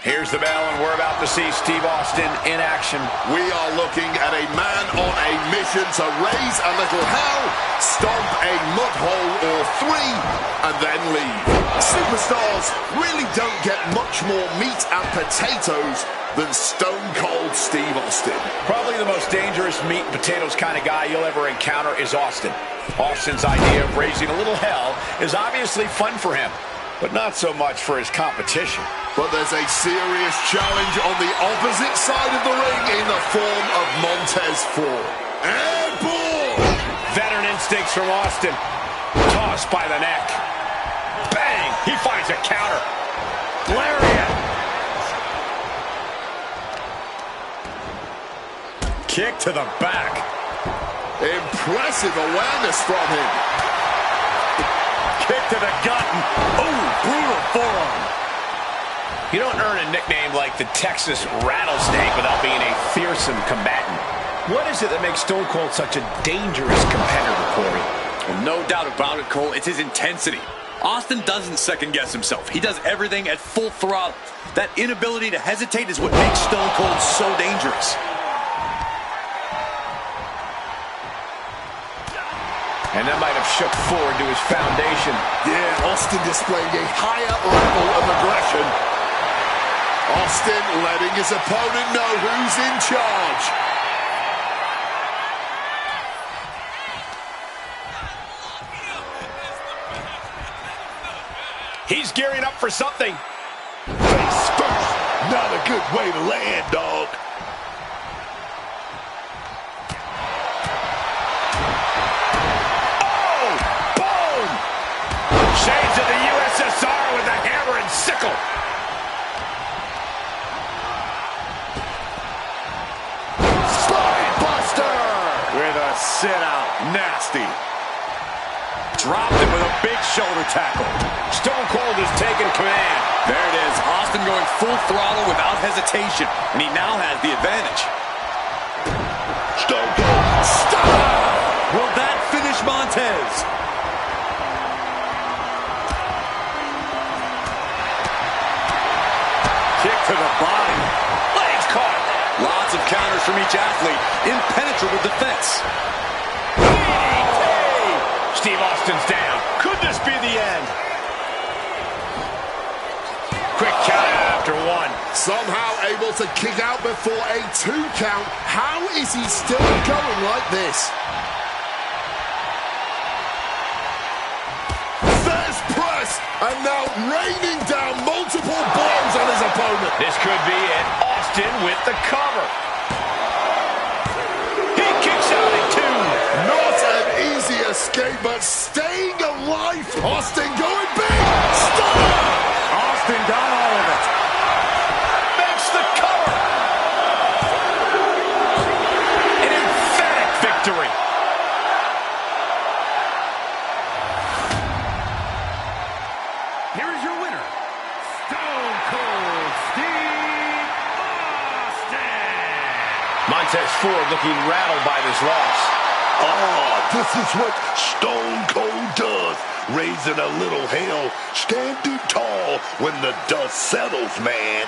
Here's the bell, and we're about to see Steve Austin in action. We are looking at a man on a mission to raise a little hell, stomp a mud hole or three, and then leave. Superstars really don't get much more meat and potatoes than Stone Cold Steve Austin. Probably the most dangerous meat and potatoes kind of guy you'll ever encounter is Austin. Austin's idea of raising a little hell is obviously fun for him, but not so much for his competition. But there's a serious challenge on the opposite side of the ring in the form of Montez Ford. Airborne! Veteran instincts from Austin. Tossed by the neck. Bang! He finds a counter. Lariat! Kick to the back. Impressive awareness from him. Kick to the gut. Oh, brutal forearm. You don't earn a nickname like the Texas Rattlesnake without being a fearsome combatant. What is it that makes Stone Cold such a dangerous competitor, Corey? Well, no doubt about it, Cole. It's his intensity. Austin doesn't second-guess himself. He does everything at full throttle. That inability to hesitate is what makes Stone Cold so dangerous. And that might have shook Ford to his foundation. Yeah, Austin displaying a higher level of aggression. Austin letting his opponent know who's in charge. He's gearing up for something. Face first. Not a good way to land, dog. Oh! Boom! Shades of the USSR with a hammer and sickle. With a sit-out. Nasty. Dropped him with a big shoulder tackle. Stone Cold is taking command. There it is. Austin going full throttle without hesitation. And he now has the advantage. Stone Cold. Stop! Will that finish Montez? Kick to the body. Legs caught. Lots of counters from each athlete. Impenetrable defense. Steve Austin's down. Could this be the end? Quick count after one. Somehow able to kick out before a 2 count. How is he still going like this? There's press, and now raining down multiple blows on his opponent. This could be it. Austin with the cover. He kicks out at 2. Not an easy escape, but staying alive. Austin going big. Stop! Austin got all of it. Makes the cover. An emphatic victory. Here is your winner, Stone Cold Steve Austin. Montez Ford looking rattled by this loss. This is what Stone Cold does. Raising a little hell, standing tall when the dust settles, man.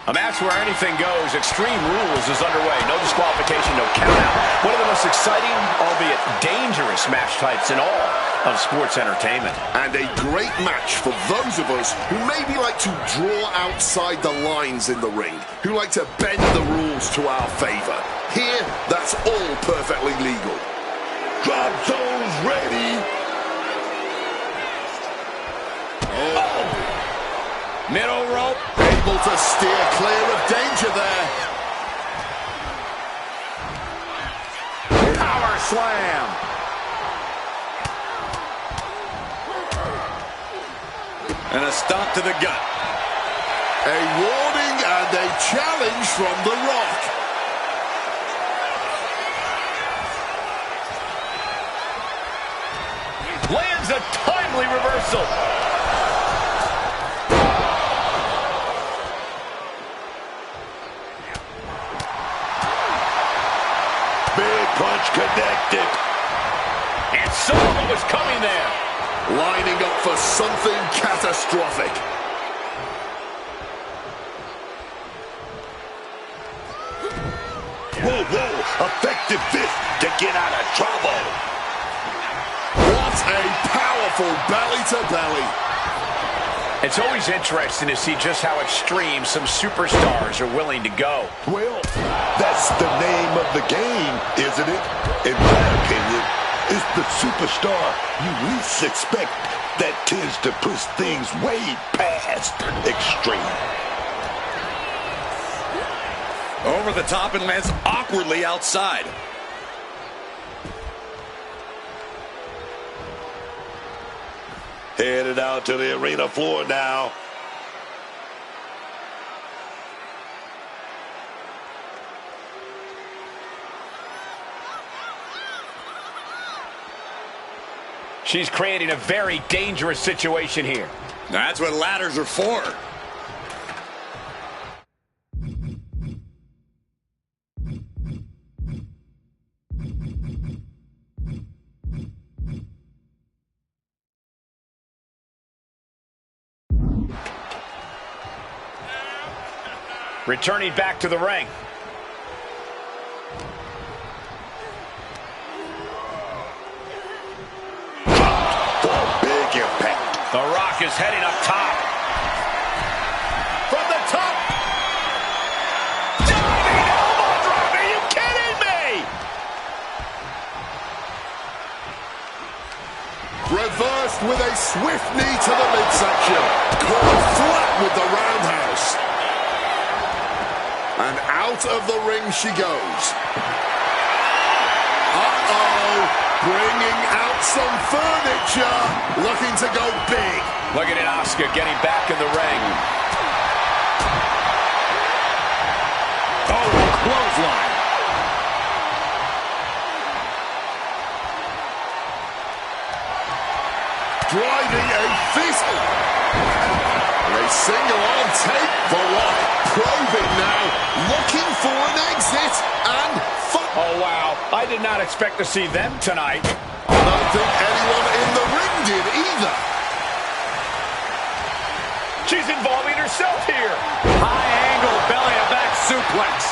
A match where anything goes. Extreme Rules is underway. No disqualification, no countout. One of the most exciting, albeit dangerous match types in all of sports entertainment. And a great match for those of us who maybe like to draw outside the lines in the ring, who like to bend the rules to our favor. Here, that's all perfectly legal. Drop zones ready. Middle rope. Able to steer clear of danger there. Power slam. And a stomp to the gut. A warning and a challenge from The Rock. Lands a timely reversal. Big punch connected. And saw what was coming there. Lining up for something catastrophic. Whoa, whoa. Effective fist to get out of trouble. What a powerful belly-to-belly. It's always interesting to see just how extreme some superstars are willing to go. Well, that's the name of the game, isn't it? In my opinion, it's the superstar you least expect that tends to push things way past extreme. Over the top and lands awkwardly outside. Headed out to the arena floor now. She's creating a very dangerous situation here. That's what ladders are for. Returning back to the ring. For a big impact. The Rock is heading up top. From the top. Diving elbow drop. Are you kidding me? Reversed with a swift knee to the midsection. Caught flat with the roundhouse. And out of the ring she goes. Uh-oh. Bringing out some furniture. Looking to go big. Look at Asuka getting back in the ring. Oh, clothesline. Driving a fist. A single on tape. The Rock probing now. Looking for an exit. And oh, wow. I did not expect to see them tonight. I don't think anyone in the ring did either. She's involving herself here. High angle belly to back suplex.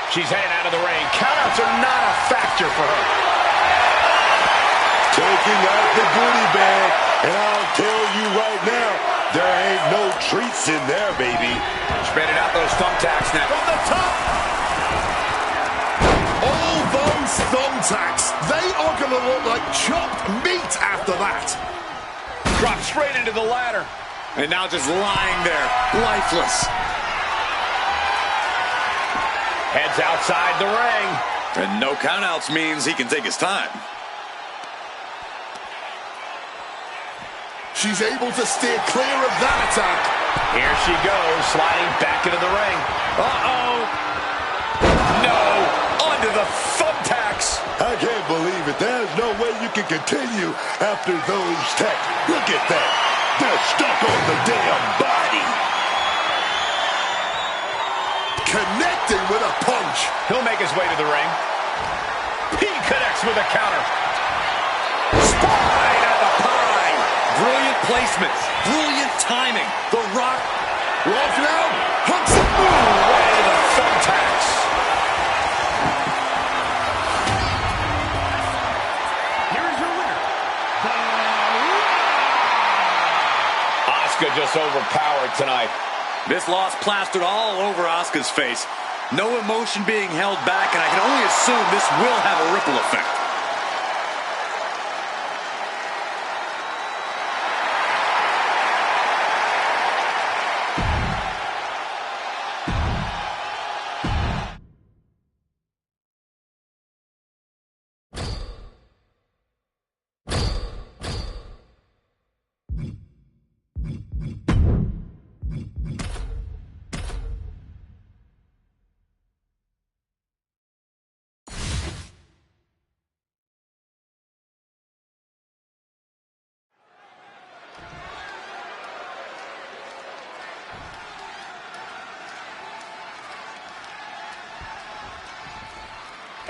She's heading out of the ring. Countouts are not a factor for her. Taking out the goodie bag. And I'll tell you right now, there ain't no treats in there, baby. Spreading out those thumbtacks now. From the top. All those thumbtacks, they are going to look like chopped meat after that. Drop straight into the ladder. And now just lying there, lifeless. Heads outside the ring. And no countouts means he can take his time. She's able to steer clear of that attack. Here she goes, sliding back into the ring. Uh-oh. No, onto the thumbtacks. I can't believe it. There's no way you can continue after those tacks. Look at that. They're stuck on the damn body. Connecting with a punch. He'll make his way to the ring. He connects with a counter. Spine at the pine. Brilliant placement. Brilliant timing. The Rock. Rock now. hooks it. Ooh, right into the thumbtacks. Here is your winner, Asuka just overpowered tonight. This loss plastered all over Asuka's face. No emotion being held back, and I can only assume this will have a ripple effect.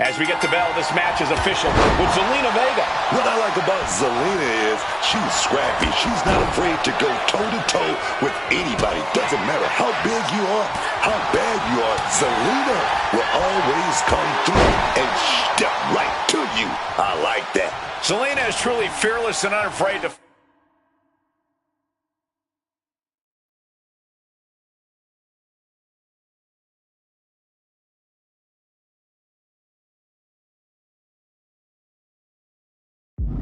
As we get the bell, this match is official with Zelina Vega. What I like about Zelina is she's scrappy. She's not afraid to go toe-to-toe with anybody. Doesn't matter how big you are, how bad you are. Zelina will always come through and step right to you. I like that. Zelina is truly fearless and unafraid to...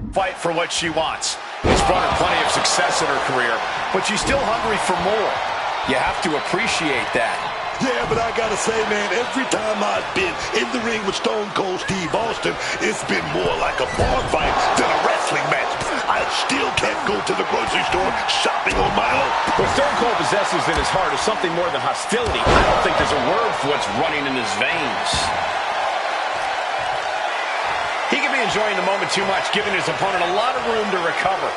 fight for what she wants. It's brought her plenty of success in her career, but she's still hungry for more. You have to appreciate that. Yeah, but I gotta say, man, every time I've been in the ring with Stone Cold Steve Austin, it's been more like a bar fight than a wrestling match. I still can't go to the grocery store shopping on my own. What Stone Cold possesses in his heart is something more than hostility. I don't think there's a word for what's running in his veins. He can be enjoying the moment too much, giving his opponent a lot of room to recover.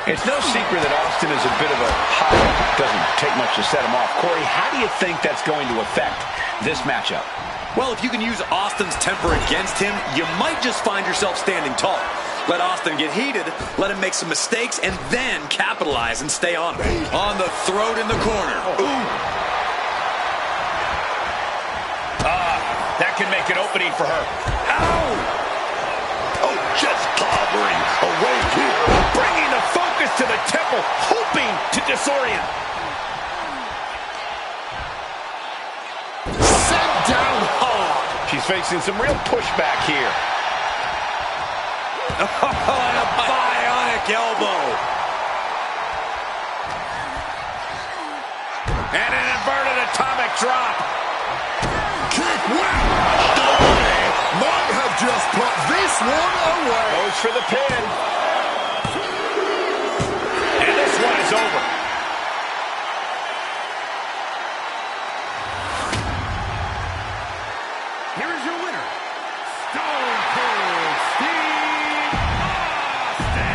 It's no secret that Austin is a bit of a hot. Doesn't take much to set him off. Corey, how do you think that's going to affect this matchup? Well, if you can use Austin's temper against him, you might just find yourself standing tall. Let Austin get heated, let him make some mistakes, and then capitalize and stay on him. On the throat in the corner. Ooh. That can make an opening for her. Ow! Oh, just clobbering away here. Bringing the focus to the temple, hoping to disorient. Sent down hard. She's facing some real pushback here. Oh, and a bionic elbow. And an inverted atomic drop. Kick, wow! Stone might have just put this one away. Goes for the pin. And this one is over. Here is your winner, Stone Cold Steve Austin.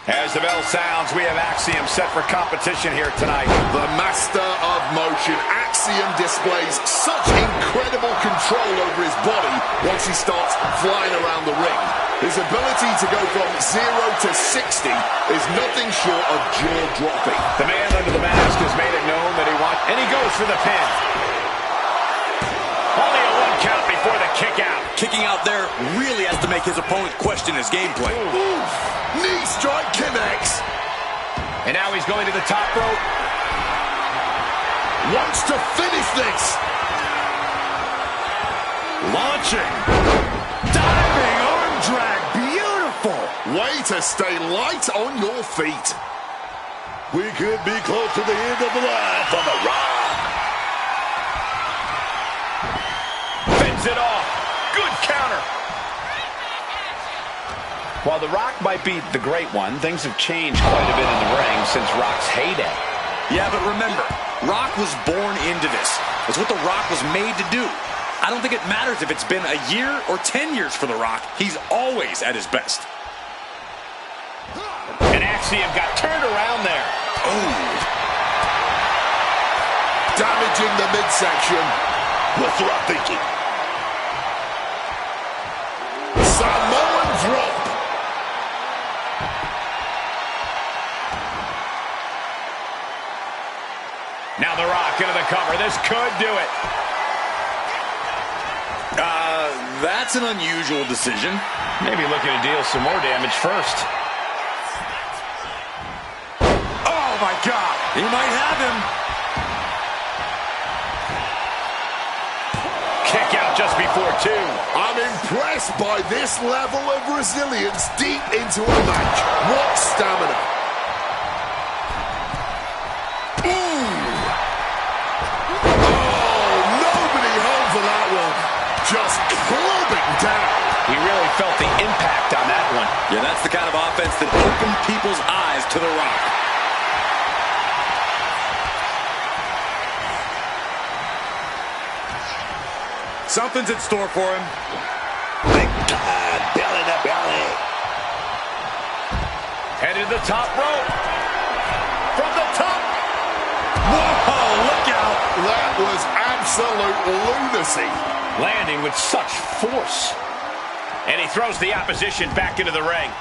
As the bell sounds, we have Axiom set for competition here tonight. The master of motion, Axiom displays such incredible control over his body once he starts flying around the ring. His ability to go from 0 to 60 is nothing short of jaw-dropping. The man under the mask has made it known that he wants, and he goes for the pin. Only a 1 count before the kick out. Kicking out there really has to make his opponent question his game plan. Oof. Knee strike connects. And now he's going to the top rope. Wants to finish this. Launching. Diving arm drag. Beautiful. Way to stay light on your feet. We could be close to the end of the line for the Rock. finishes it off. Good counter. While The Rock might be the great one, things have changed quite a bit in the ring since Rock's heyday. Yeah, but remember, Rock was born into this. It's what The Rock was made to do. I don't think it matters if it's been a year or 10 years for The Rock. He's always at his best. And Axiom got turned around there. Oh. Damaging the midsection. What's the Rock thinking? Samoan drop. Now The Rock into the cover. This could do it. That's an unusual decision. Maybe looking to deal some more damage first. Oh, my God. He might have him. Kick out just before 2. I'm impressed by this level of resilience deep into a match. What stamina. Ooh. Oh, nobody home for that one. Just clubbing down. He really felt the impact on that one. Yeah, that's the kind of offense that opened people's eyes to The Rock. Something's in store for him. Big time, belly to belly. Headed to the top rope. From the top. Whoa, look out. That was absolute lunacy. Landing with such force. And he throws the opposition back into the ring.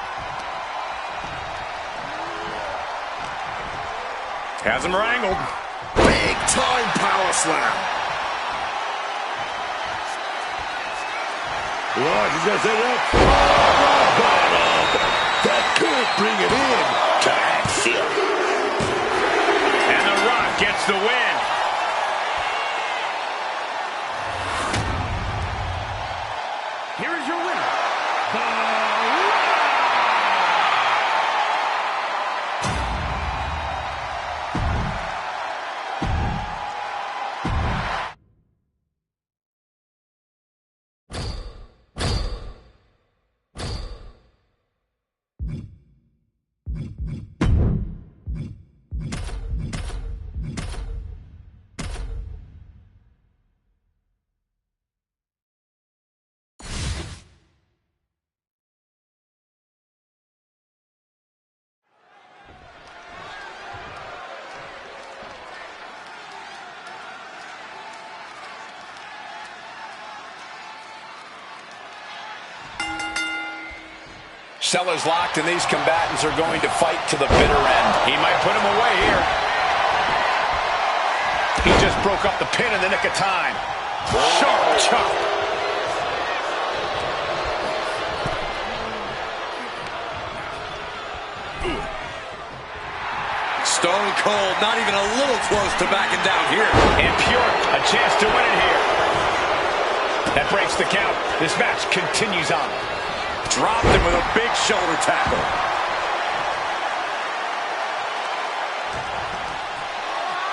Has him wrangled. Big time power slam. Oh, he's gonna set it up. Oh, bottom. That could bring it in to Axiom. And The Rock gets the win. Here is your winner, The Rock. Sellers locked, and these combatants are going to fight to the bitter end. He might put him away here. He just broke up the pin in the nick of time. Sharp chop. Stone Cold, not even a little close to backing down here. And Pure, a chance to win it here. That breaks the count. This match continues on. Dropped him with a big shoulder tackle.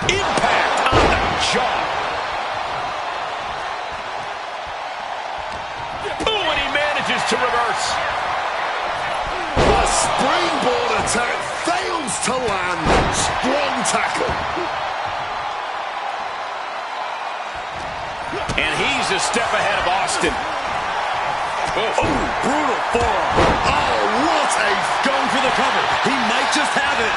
Impact on the jaw. Ooh, and he manages to reverse. The springboard attack fails to land. Strong tackle. And he's a step ahead of Austin. Oh, brutal forearm. Oh, what a... Going for the cover. He might just have it.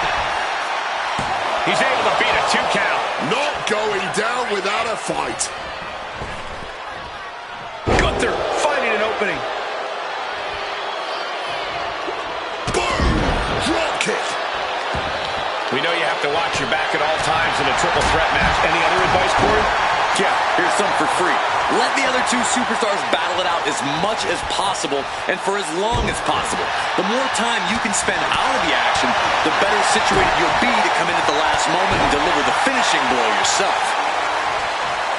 He's able to beat a 2 count. Not going down without a fight. Gunther finding an opening. Boom! Drop kick. We know you have to watch your back at all times in a triple threat match. Any other advice, Corey? Yeah, here's some for free. Let the other two superstars battle it out as much as possible and for as long as possible. The more time you can spend out of the action, the better situated you'll be to come in at the last moment and deliver the finishing blow yourself.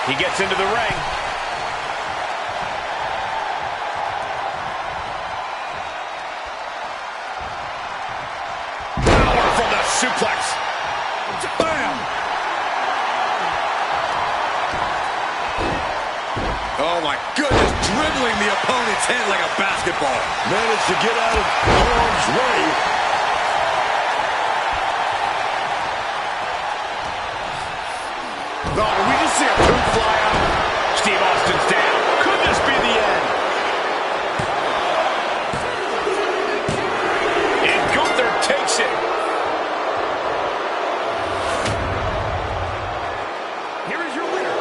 He gets into the ring. Power from the suplex. Bam! Oh, Oh, my goodness. Dribbling the opponent's head like a basketball. Managed to get out of harm's way. Oh, did we just see a poop fly out? Steve Austin's down. Could this be the end? And Gunther takes it. Here is your winner,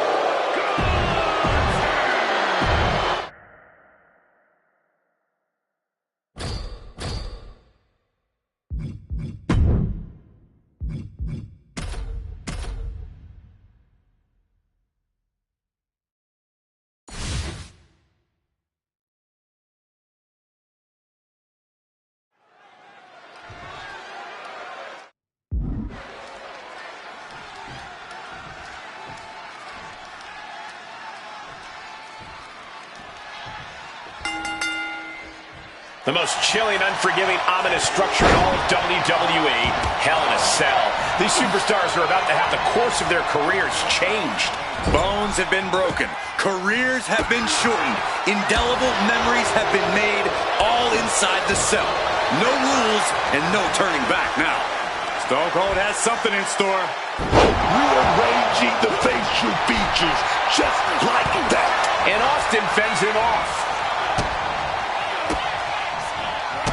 The most chilling, unforgiving, ominous structure in all of WWE. Hell in a Cell. These superstars are about to have the course of their careers changed. Bones have been broken. Careers have been shortened. Indelible memories have been made, all inside the cell. No rules and no turning back now. Stone Cold has something in store. Rearranging the facial features just like that. And Austin fends him off.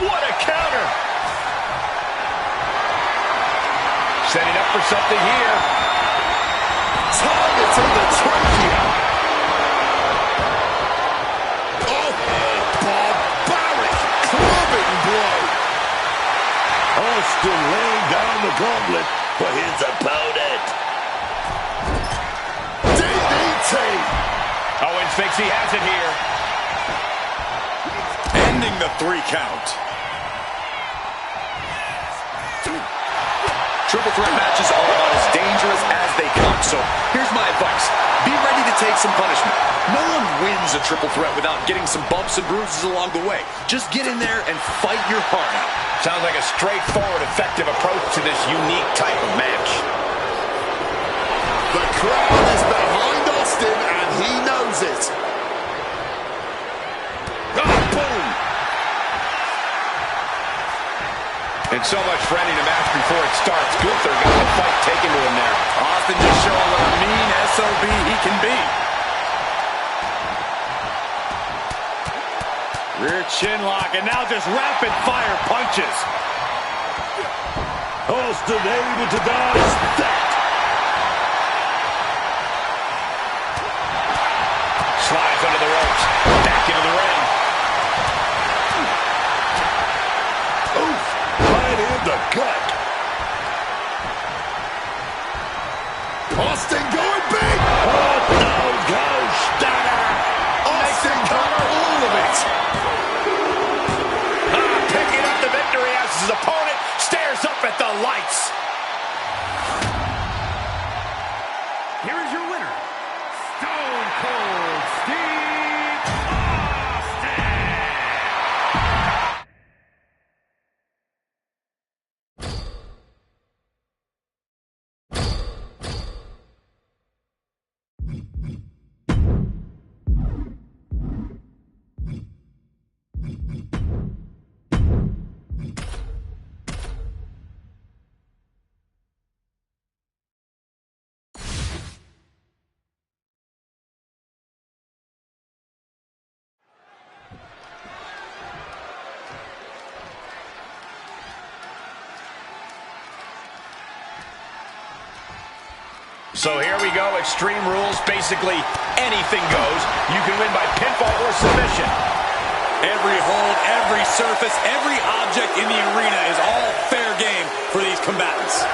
What a counter! Setting up for something here. Target to the trachea. Oh, barbaric clubbing blow. Austin laying down the gauntlet for his opponent. DDT. Owens thinks he has it here. Ending the 3 count. Triple threat matches are about as dangerous as they come. So here's my advice. Be ready to take some punishment. No one wins a triple threat without getting some bumps and bruises along the way. Just get in there and fight your heart out. Sounds like a straightforward, effective approach to this unique type of match. The crowd is behind Austin, and he knows it. Oh, boom! And so much for ending the match before it starts. Gunther got the fight taken to him there. Austin just showing what a mean SOB he can be. Rear chin lock, and now just rapid fire punches. Austin able to dodge that. Slides under the ropes. Back into the ring. Oof, right in the gut. Austin going big. Oh, no, go stunner. Austin got all of it. Picking up the victory as his opponent stares up at the lights. here is your winner, Stone Cold Steve Austin. So here we go, Extreme Rules. Basically, anything goes. You can win by pinfall or submission. Every hold, every surface, every object in the arena is all fair game for these combatants.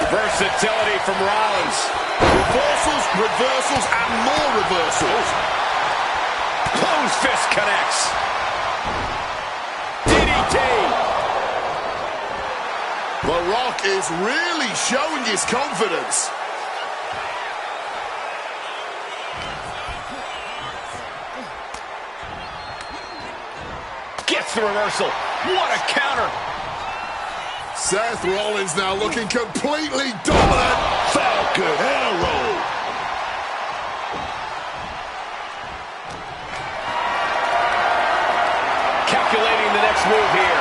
Versatility from Rollins. Reversals, reversals, and more reversals. Closed fist connects. DDT. The Rock is really showing his confidence. Gets the reversal. What a counter. Seth Rollins now looking completely dominant. Falcon Arrow. Calculating the next move here.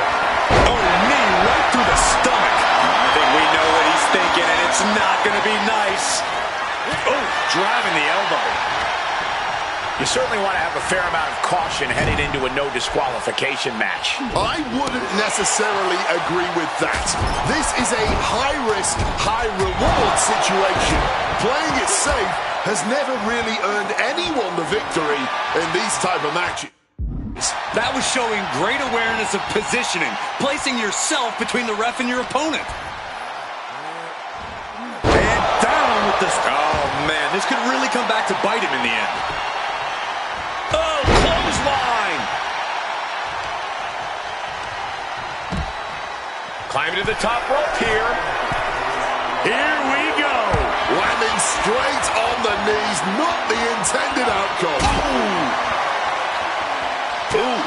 Oh, knee right through the stomach. I think we know what he's thinking, and it's not going to be nice. Oh, driving the elbow. You certainly want to have a fair amount of caution heading into a no disqualification match. I wouldn't necessarily agree with that. This is a high-risk, high-reward situation. Playing it safe has never really earned anyone the victory in these type of matches. That was showing great awareness of positioning, placing yourself between the ref and your opponent. And down with this. Oh, man, this could really come back to bite him in the end. Oh, clothesline! Climbing to the top rope here. Here we go. Landing straight on the knees, not the intended outcome. Boom!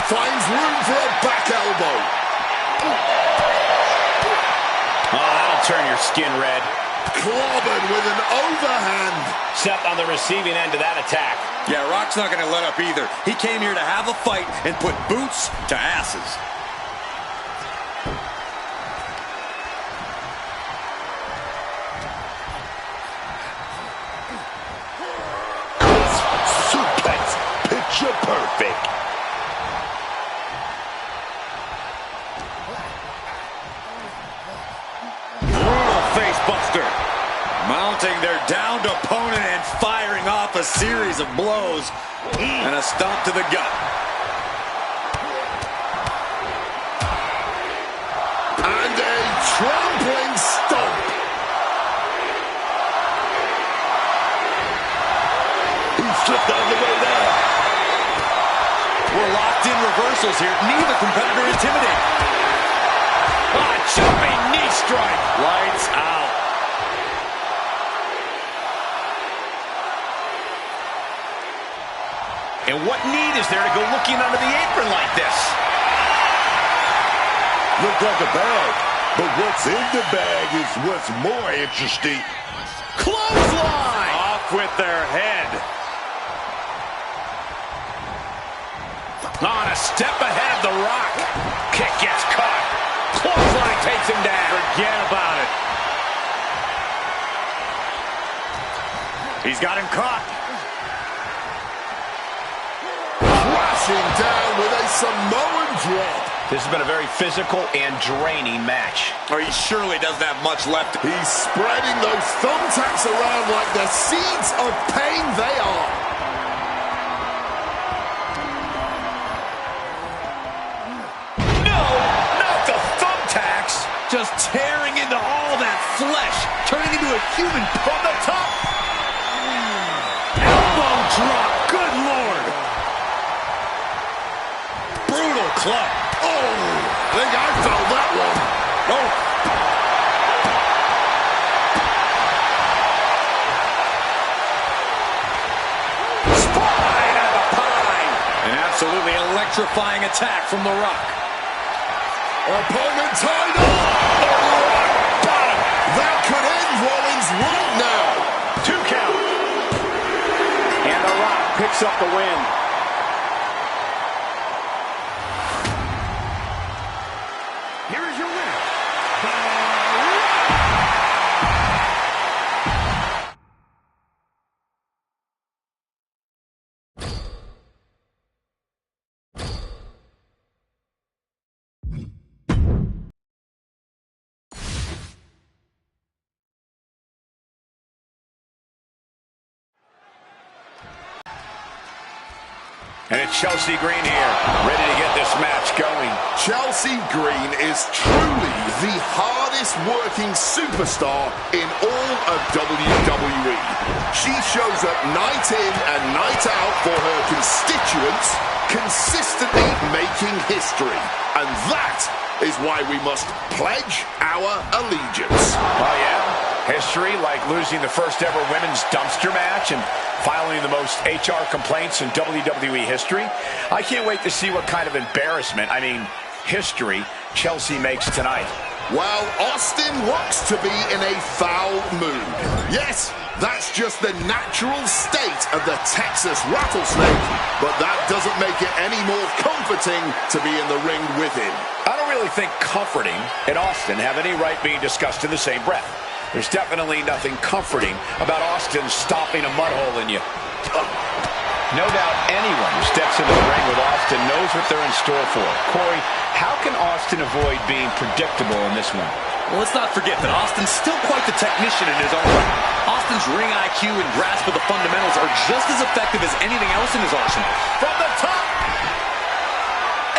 Finds room for a back elbow. Oh, that'll turn your skin red. Clobbered with an overhand. Stepped on the receiving end of that attack. Yeah, Rock's not going to let up either. He came here to have a fight and put boots to asses. Suplex, picture perfect. Brutal face buster. Mounting their downed opponent and firing off a series of blows. And a stomp to the gut. And a trampling stomp. He slipped out of the way there. We're locked in reversals here. Neither competitor intimidated. Ah, jumping knee strike. Lights out. And what need is there to go looking under the apron like this? Looked like a bag, but what's in the bag is what's more interesting. Clothesline! Off with their head. On a step ahead of The Rock. Kick gets caught. Clothesline takes him down. Forget about it. He's got him caught. Crashing down with a Samoan drop. This has been a very physical and draining match. Or he surely doesn't have much left. He's spreading those thumbtacks around like the seeds of pain they are. No, not the thumbtacks. Just tearing into all that flesh, turning into a human From the top. elbow drop. Good Lord. Brutal club. Oh, I think I felt that one. Oh. Spine out of the pine. An absolutely electrifying attack from The Rock. Opponent tied up. Bottom. That could end Rollins right now. 2 count. And The Rock picks up the win. Here is your winner. And it's Chelsea Green here, ready to get this match going. Chelsea Green is truly the hardest working superstar in all of WWE. She shows up night in and night out for her constituents, consistently making history. And that is why we must pledge our allegiance. Oh, yeah? History like losing the first ever women's dumpster match and filing the most HR complaints in WWE history. I can't wait to see what kind of embarrassment, history, Chelsea makes tonight. Well, Austin looks to be in a foul mood. Yes, that's just the natural state of the Texas rattlesnake, but that doesn't make it any more comforting to be in the ring with him. I don't really think comforting and Austin have any right being discussed in the same breath. There's definitely nothing comforting about Austin stopping a mud hole in you. No doubt anyone who steps into the ring with Austin knows what they're in store for. Corey, how can Austin avoid being predictable in this one? Well, let's not forget that Austin's still quite the technician in his own right. Austin's ring IQ and grasp of the fundamentals are just as effective as anything else in his arsenal. From the top!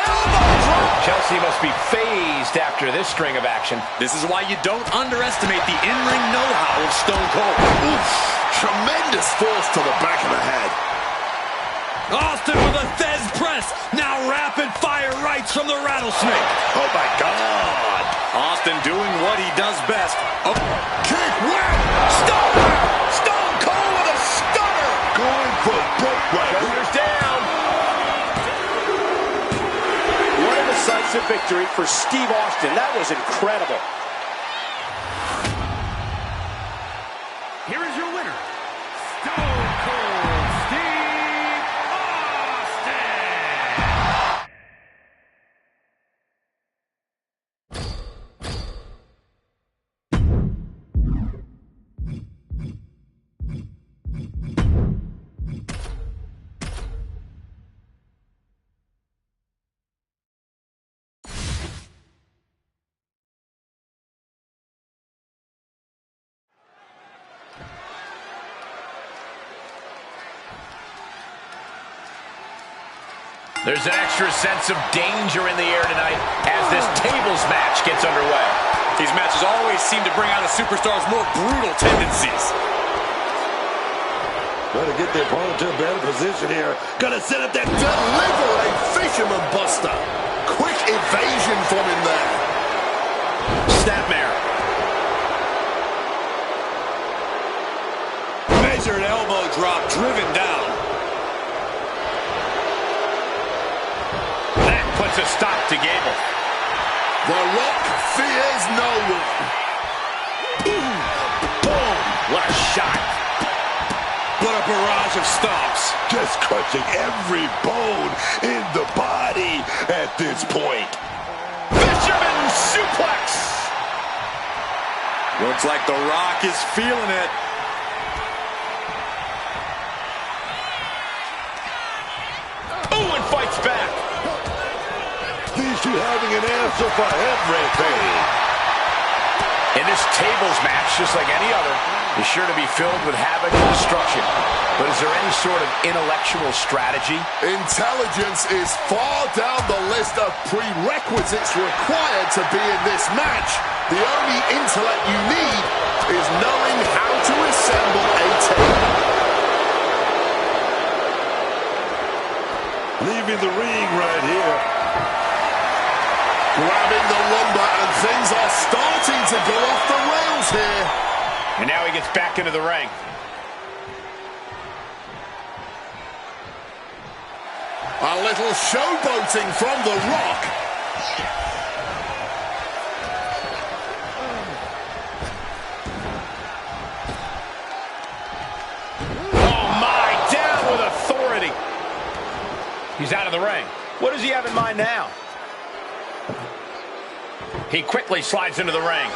Elbow drop! Chelsea must be phased after this string of action. This is why you don't underestimate the in-ring know-how of Stone Cold. Oof, tremendous force to the back of the head. Austin with a Thez press. Now rapid-fire rights from the rattlesnake. Oh, my God. Austin doing what he does best. Oh. Kick, wham! Stunner! Stone Cold with a stunner! Going for broke right. Shoulders down. What a decisive victory for Steve Austin. That was incredible. Here is your winner, Stone Cold Steve Austin. There's an extra sense of danger in the air tonight as this tables match gets underway. These matches always seem to bring out a superstar's more brutal tendencies. Trying to get the opponent to a better position here. Gonna set up that... Deliver a fisherman buster. Quick evasion from him there. Snapmare. Measured elbow drop driven down. That puts a stop to Gable. The Rock fears no one. Boom! What a shot. What a barrage of stomps. Just crushing every bone in the body at this point. Fisherman suplex. Looks like The Rock is feeling it. Ooh, and fights back. These two having an answer for everything. In this tables match, just like any other, is sure to be filled with havoc and destruction. But is there any sort of intellectual strategy? Intelligence is far down the list of prerequisites required to be in this match. The only intellect you need is knowing how to assemble a table. Leaving the ring right here. Grabbing the lumber, and things are starting to go off the rails here. And now he gets back into the ring. A little showboating from The Rock. Oh my, down with authority. He's out of the ring. What does he have in mind now? He quickly slides into the ring.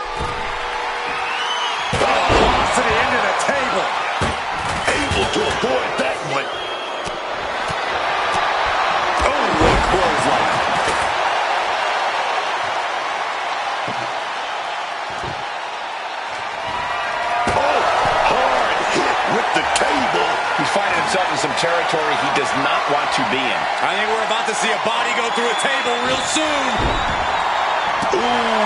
Oh, to the end of the table. Able to avoid that one. Oh, what a clothesline. Oh, hard hit with the table. He's finding himself in some territory he does not want to be in. I think we're about to see a body go through a table real soon. Ooh.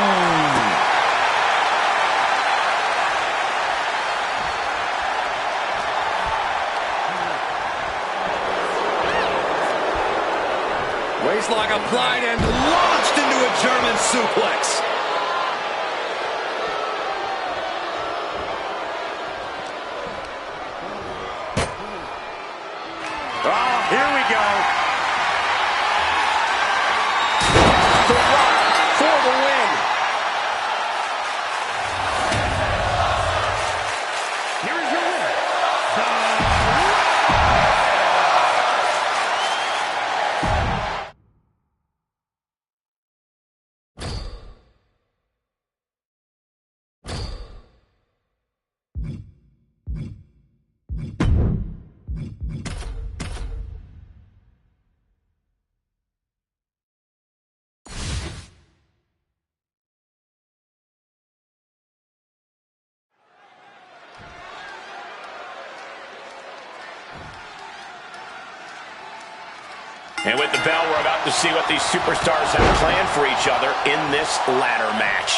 Waistlock applied and launched into a German suplex. Oh, here we go. The Rock for the win. And with the bell, we're about to see what these superstars have planned for each other in this ladder match.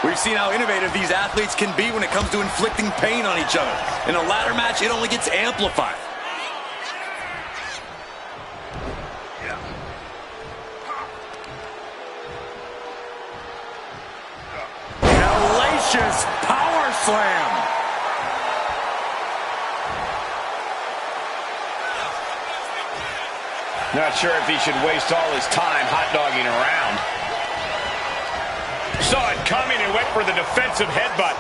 We've seen how innovative these athletes can be when it comes to inflicting pain on each other. In a ladder match, it only gets amplified. Hellacious power slam. Not sure if he should waste all his time hot-dogging around. Saw it coming and went for the defensive headbutt.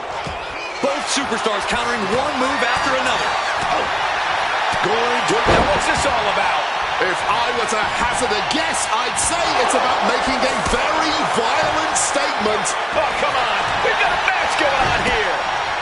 Both superstars countering one move after another. Now what's this all about? If I were to hazard a guess, I'd say it's about making a very violent statement. Oh, come on. We've got a match going on here.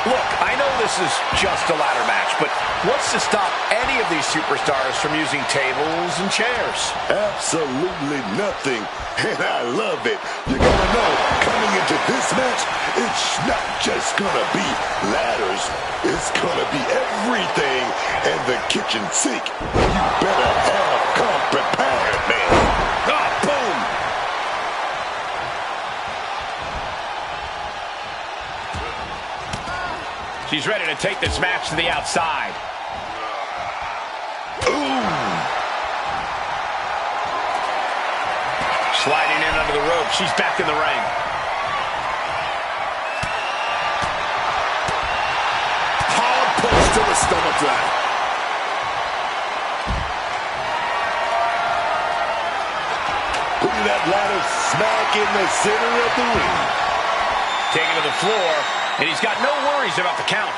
Look, I know this is just a ladder match, but what's to stop any of these superstars from using tables and chairs? Absolutely nothing, and I love it. You're gonna know, coming into this match, it's not just gonna be ladders. It's gonna be everything and the kitchen sink. You better have come prepared, man. Oh, boom! She's ready to take this match to the outside. Ooh! Sliding in under the rope. She's back in the ring. Hard punch to the stomach there. Putting that ladder smack in the center of the ring. Taken to the floor, and he's got no worries about the count.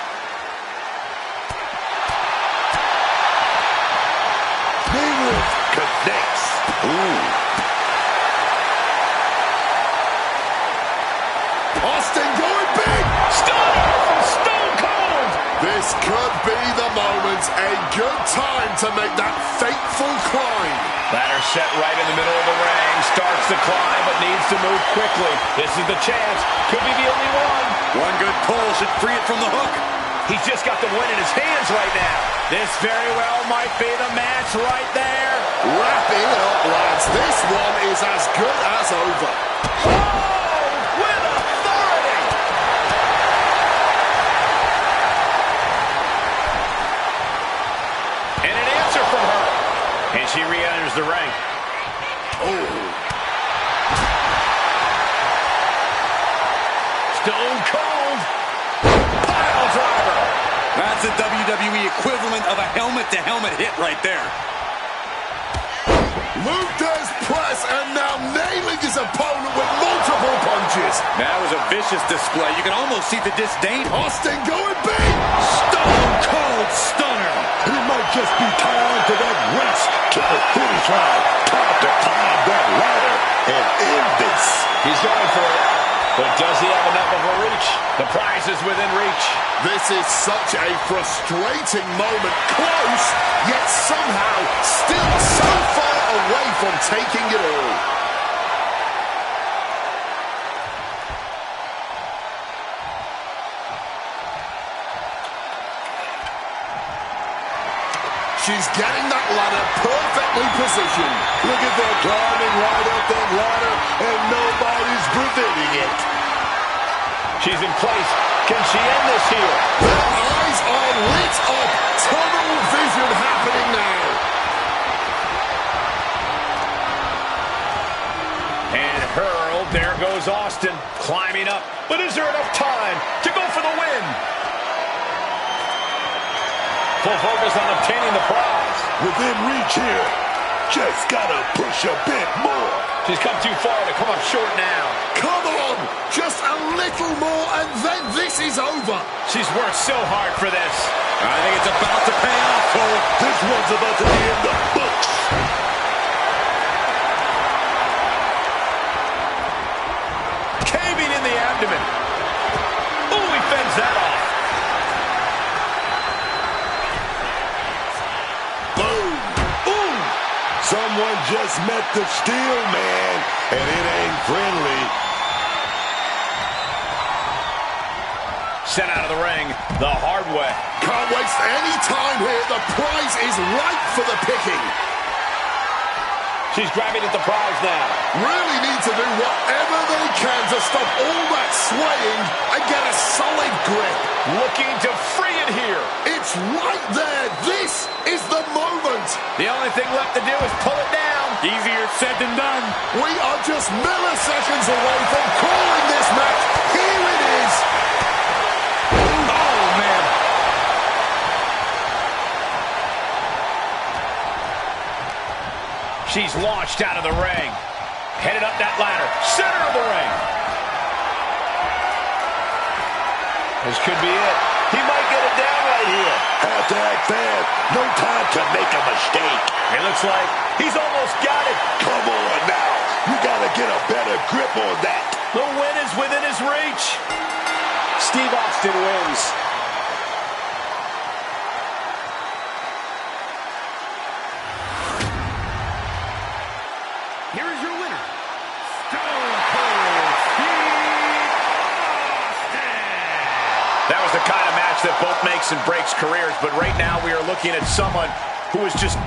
Nameless connects. Ooh. Austin going big. Stunner from Stone Cold. This could be the moment. A good time to make that fateful climb. Ladder set right in the middle of the ring. Starts the climb, but needs to move quickly. This is the chance. Could be the only one. One good pull should free it from the hook. He's just got the win in his hands right now. This very well might be the match right there. Wrapping it up, lads. This one is as good as over. Oh, with authority. And an answer from her. And she re-enters the ring. Oh. Stone Cold. Pile driver. That's the WWE equivalent of a helmet-to-helmet hit right there. Luther's press, and now nailing his opponent with multiple punches. That was a vicious display. You can almost see the disdain. Austin going big. Stone Cold Stunner. It might just be time for that race to the finish line. Time to climb that ladder and end this. He's going for it. But does he have enough of a reach? The prize is within reach. This is such a frustrating moment. Close, yet somehow still so far away from taking it all. She's getting that ladder perfectly positioned. Look at that, climbing right up that ladder, and nobody's preventing it. She's in place. Can she end this here? Their eyes are lit up. Tunnel vision happening now. And hurled. There goes Austin, climbing up. But is there enough time to go for the win? Full focus on obtaining the prize. Within reach here. Just gotta push a bit more. She's come too far to come up short now. Come on, just a little more and then this is over. She's worked so hard for this. I think it's about to pay off, Cole. This one's about to be in the books. Caving in the abdomen. Ooh, he fends that off. Boom. Ooh. Someone just met the steel man, and it ain't friendly. Sent out of the ring the hard way. Can't waste any time here. The prize is ripe for the picking. She's grabbing at the prize now. Really need to do whatever they can to stop all that swaying and get a solid grip. Looking to free it here. It's right there. This is the moment. The only thing left to do is pull it down. Easier said than done. We are just milliseconds away from calling this match. Here it is. Oh, man. She's launched out of the ring. Headed up that ladder. Center of the ring. This could be it. He might get it down right here. Have to act fast. No time to make a mistake. It looks like he's almost got it. Come on now. You got to get a better grip on that. The win is within his reach. Steve Austin wins. Here is your winner, Stone Cold Steve Austin. That was the kind of match that both makes and breaks careers, but right now we are looking at someone who is just...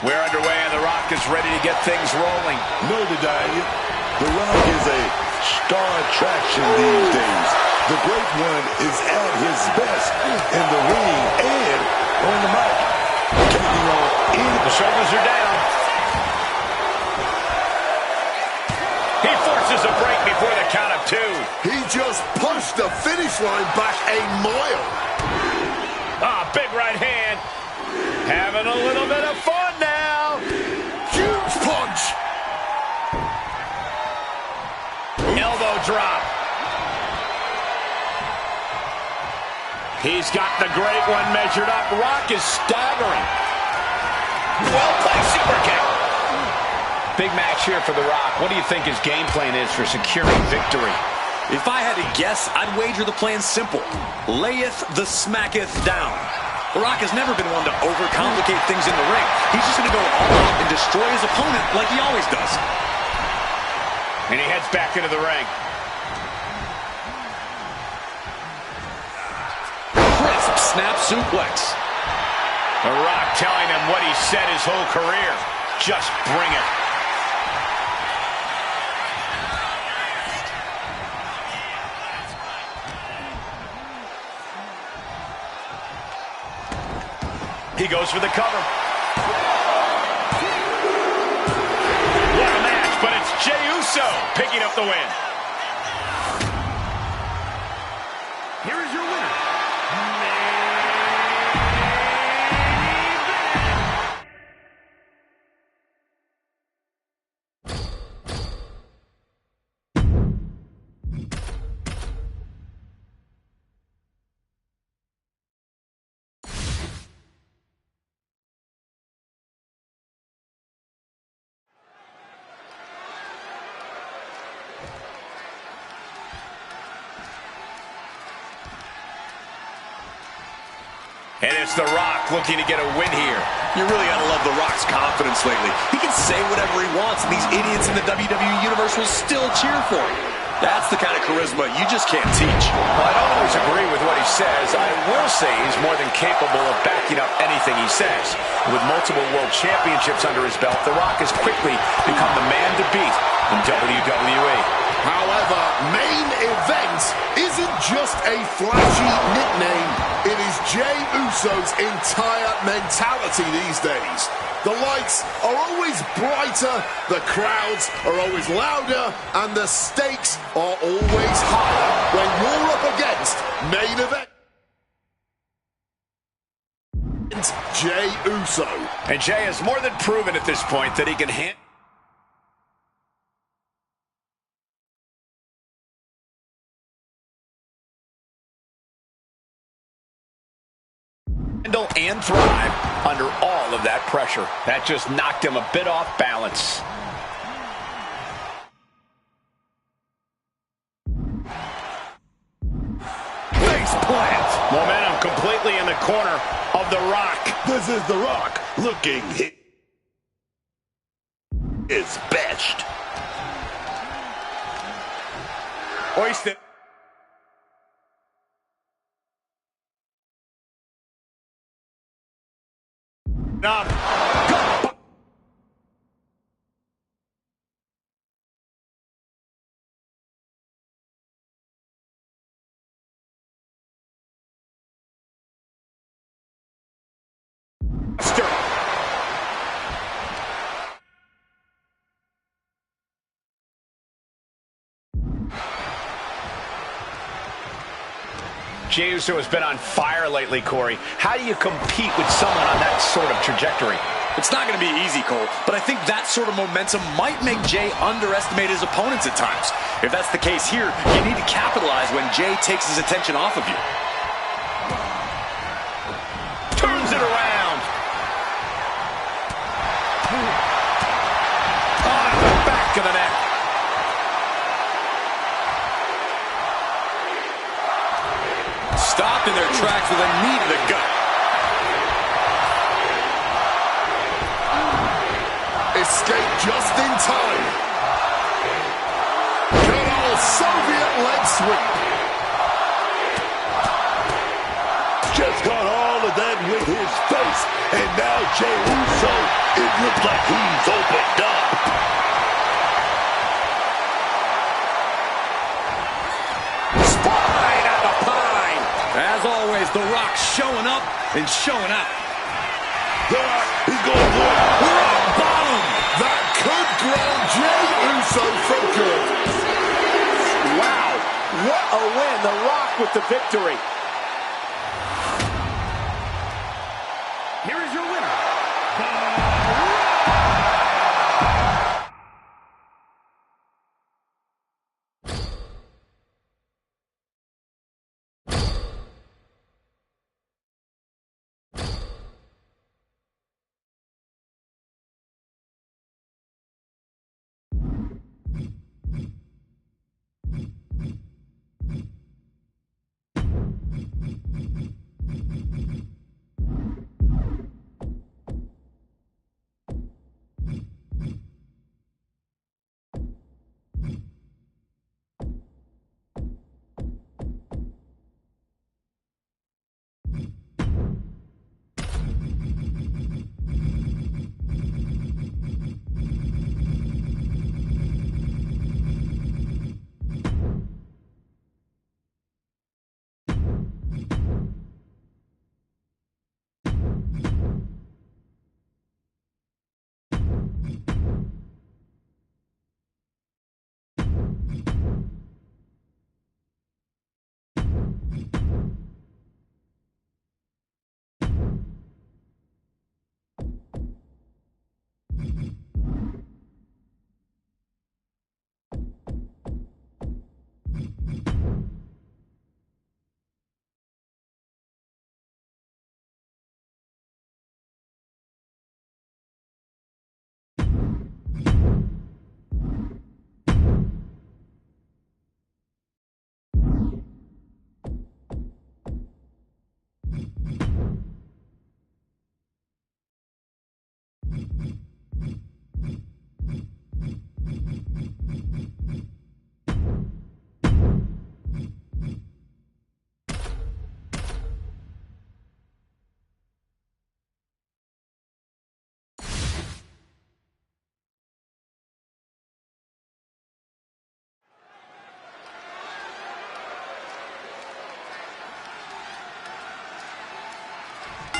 We're underway, and The Rock is ready to get things rolling. No denying it. The Rock is a star attraction these days. The great one is at his best in the ring and on the mic. Taking on any... The shoulders are down. He forces a break before the count of two. He just pushed the finish line back a mile. Ah, big right hand. Having a little bit of fun now. Huge punch. Elbow drop. He's got the great one measured up. Rock is staggering. Well-placed super kick. Big match here for The Rock. What do you think his game plan is for securing victory? If I had to guess, I'd wager the plan's simple. Layeth the smacketh down. The Rock has never been one to overcomplicate things in the ring. He's just going to go all out and destroy his opponent like he always does. And he heads back into the ring. Crisp snap suplex. The Rock telling him what he said his whole career. Just bring it. He goes for the cover. What a match, but it's Jey Uso picking up the win. Here is your winner, And it's The Rock looking to get a win here. You really gotta love The Rock's confidence lately. He can say whatever he wants, and these idiots in the WWE Universe will still cheer for him. That's the kind of charisma you just can't teach. Well, I don't always agree with what he says. I will say he's more than capable of backing up anything he says. With multiple world championships under his belt, The Rock has quickly become the man to beat in WWE. However, main event isn't just a flashy nickname. It is Jey Uso's entire mentality these days. The lights are always brighter, the crowds are always louder, and the stakes are always higher when you're up against main event Jey Uso. And Jey has more than proven at this point that he can handle handle and thrive under all of that pressure. That just knocked him a bit off balance. Face plant. Momentum completely in the corner of The Rock. This is The Rock looking his best. Hoisted. Up. Jey Uso has been on fire lately, Corey. How do you compete with someone on that sort of trajectory? It's not going to be easy, Cole, but I think that sort of momentum might make Jey underestimate his opponents at times. If that's the case here, you need to capitalize when Jey takes his attention off of you. Turns it around. On the back of the neck. Stopped in their tracks with a knee to the gut. Escape just in time. Good old Soviet leg sweep. Just got all of that with his face, and now Jey Uso, it looks like he's opened up. Spine at the pine. As always, The Rock showing up and showing out. The Rock, he's going for it. Rock bottom. That could ground Jey Uso for good. Wow, what a win. The Rock with the victory. Here is your winner,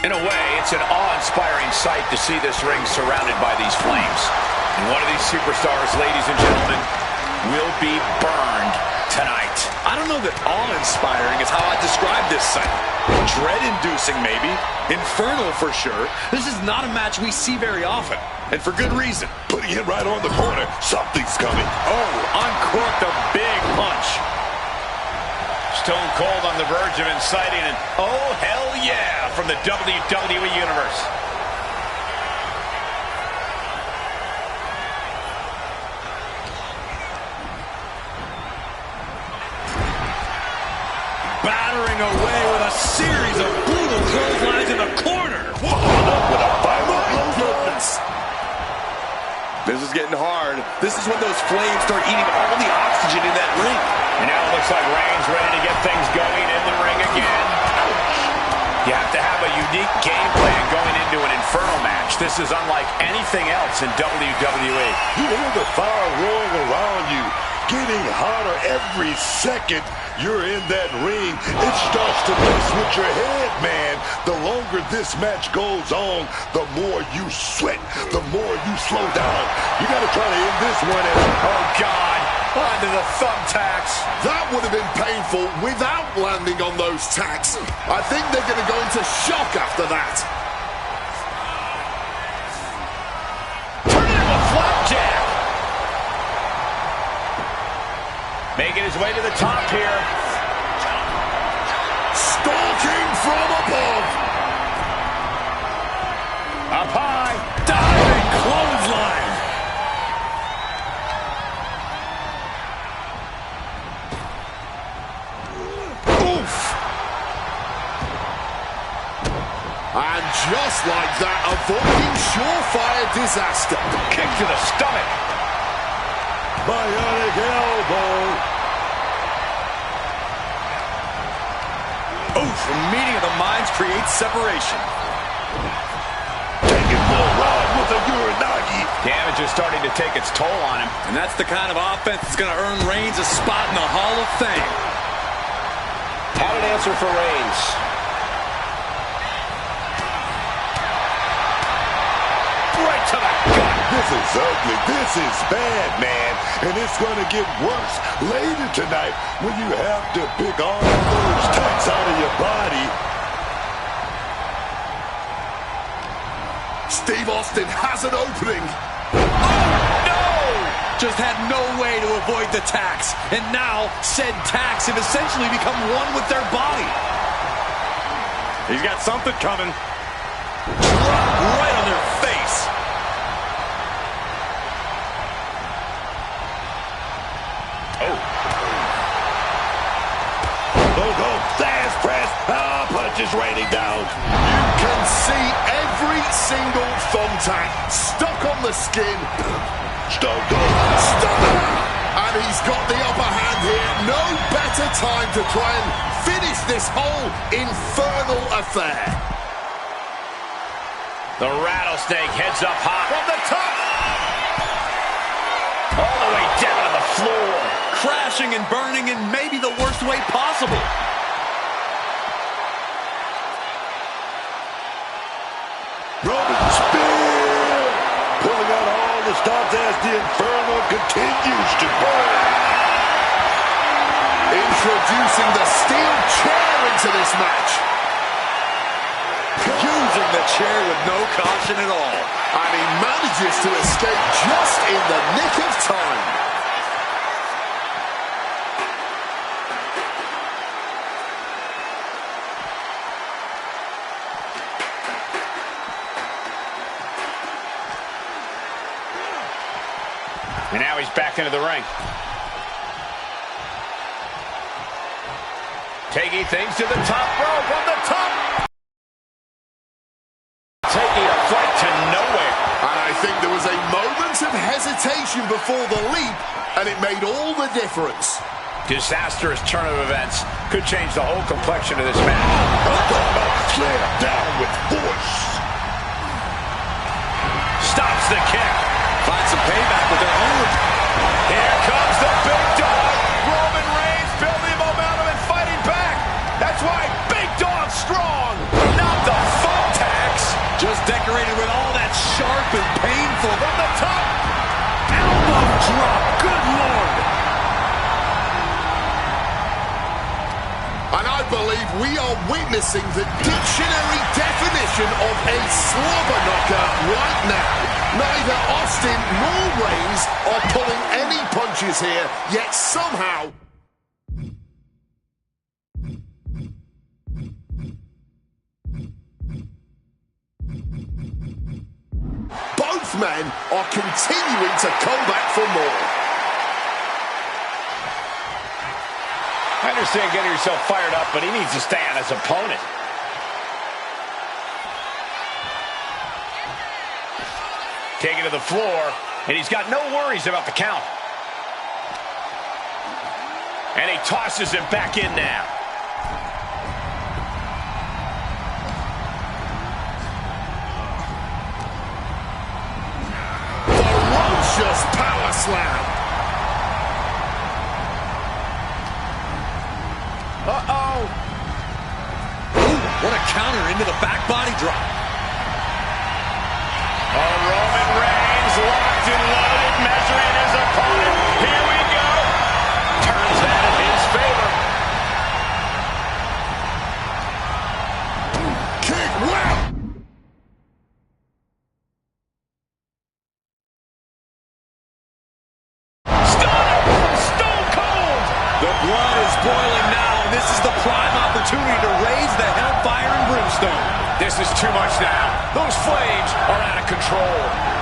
In a way, it's an awe-inspiring sight to see this ring surrounded by these flames. And one of these superstars, ladies and gentlemen, will be burned tonight. I don't know that awe-inspiring is how I describe this sight. Dread-inducing, maybe. Infernal, for sure. This is not a match we see very often, and for good reason. Putting it right on the corner. Something's coming. Oh, uncorked a big punch. Stone Cold on the verge of inciting an oh hell yeah from the WWE Universe. Battering away with a series of brutal clotheslines in the corner. With a violent Goodness. This is getting hard. This is when those flames start eating all the oxygen in that ring. And now it looks like Reigns ready to get things going in the ring again. You have to have a unique game plan going into an Inferno match. This is unlike anything else in WWE. You hear the fire roaring around you, getting hotter every second you're in that ring. It starts to mess with your head, man. The longer this match goes on, the more you sweat, the more you slow down. You got to try to end this one. Oh, God. Onto the thumbtacks. That would have been painful without landing on those tacks. I think they're going to go into shock after that. Turn it into a flapjack. Making his way to the top here. Stalking from above. Up high. Diving clothesline. Oof. And just like that, avoiding surefire disaster. Kick to the stomach. Bionic elbow. Oof, the meeting of the minds creates separation. Taking for a ride with a Uranagi. Damage is starting to take its toll on him. And that's the kind of offense that's going to earn Reigns a spot in the Hall of Fame. Added answer for Reigns. Right to the gut. This is ugly. This is bad, man. And it's going to get worse later tonight when you have to pick all those tacks out of your body. Steve Austin has an opening. Just had no way to avoid the tax. And now, said tax have essentially become one with their body. He's got something coming. Drop right on their face. Go, fast press. Punches raining down. You can see every single thumbtack stuck on the skin. Stone Cold. Stunner! And he's got the upper hand here. No better time to try and finish this whole infernal affair. The rattlesnake heads up high. From the top. All the way down to the floor. Crashing and burning in maybe the worst way possible. Roman spear. Pulling out all the stops as the Inferno continues to burn. Introducing the steel chair into this match. Using the chair with no caution at all. And he manages to escape just in the nick of time. And now he's back into the ring. Taking things to the top rope on the top. Taking a flight to nowhere. And I think there was a moment of hesitation before the leap, and it made all the difference. Disastrous turn of events could change the whole complexion of this match. Slam down with force. Stops the kick. Find some payback with their own. Here comes the big dog. Roman Reigns building momentum and fighting back. That's why Big Dog strong. Not the thumbtacks. Just decorated with all that sharp and painful. From the top. Elbow drop. Good Lord. And I believe we are witnessing the dictionary definition of a slobber knocker right now. Neither Austin nor Reigns are pulling any punches here, yet somehow men are continuing to come back for more. I understand getting yourself fired up, but he needs to stay on his opponent. Taken to the floor, and he's got no worries about the count. And he tosses him back in now. Ferocious power slam. Uh-oh. Ooh, what a counter into the back body drop. Roman Reigns locked and loaded, measuring his opponent. Here we go. Turns that in his favor. Kick, wow. Stone Cold. The blood is boiling now, and this is the prime opportunity to raise the hellfire and brimstone. This is too much now. Those flames are out of control.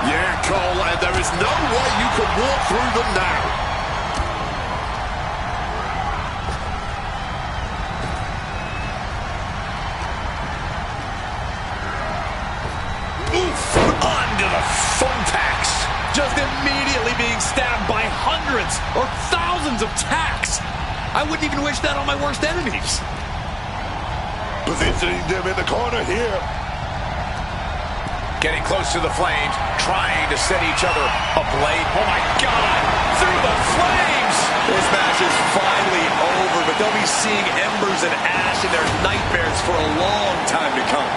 Yeah, Cole, and there is no way you can walk through them now. Oof! Onto the thumbtacks. Just immediately being stabbed by hundreds or thousands of tacks. I wouldn't even wish that on my worst enemies. Positioning them in the corner here. Getting close to the flames, trying to set each other ablaze. Oh my God! Through the flames! This match is finally over, but they'll be seeing embers and ash in their nightmares for a long time to come.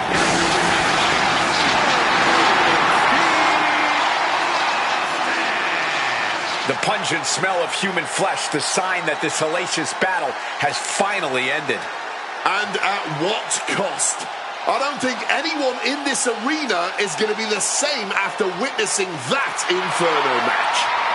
The pungent smell of human flesh, the sign that this hellacious battle has finally ended. And at what cost? I don't think anyone in this arena is going to be the same after witnessing that Inferno match.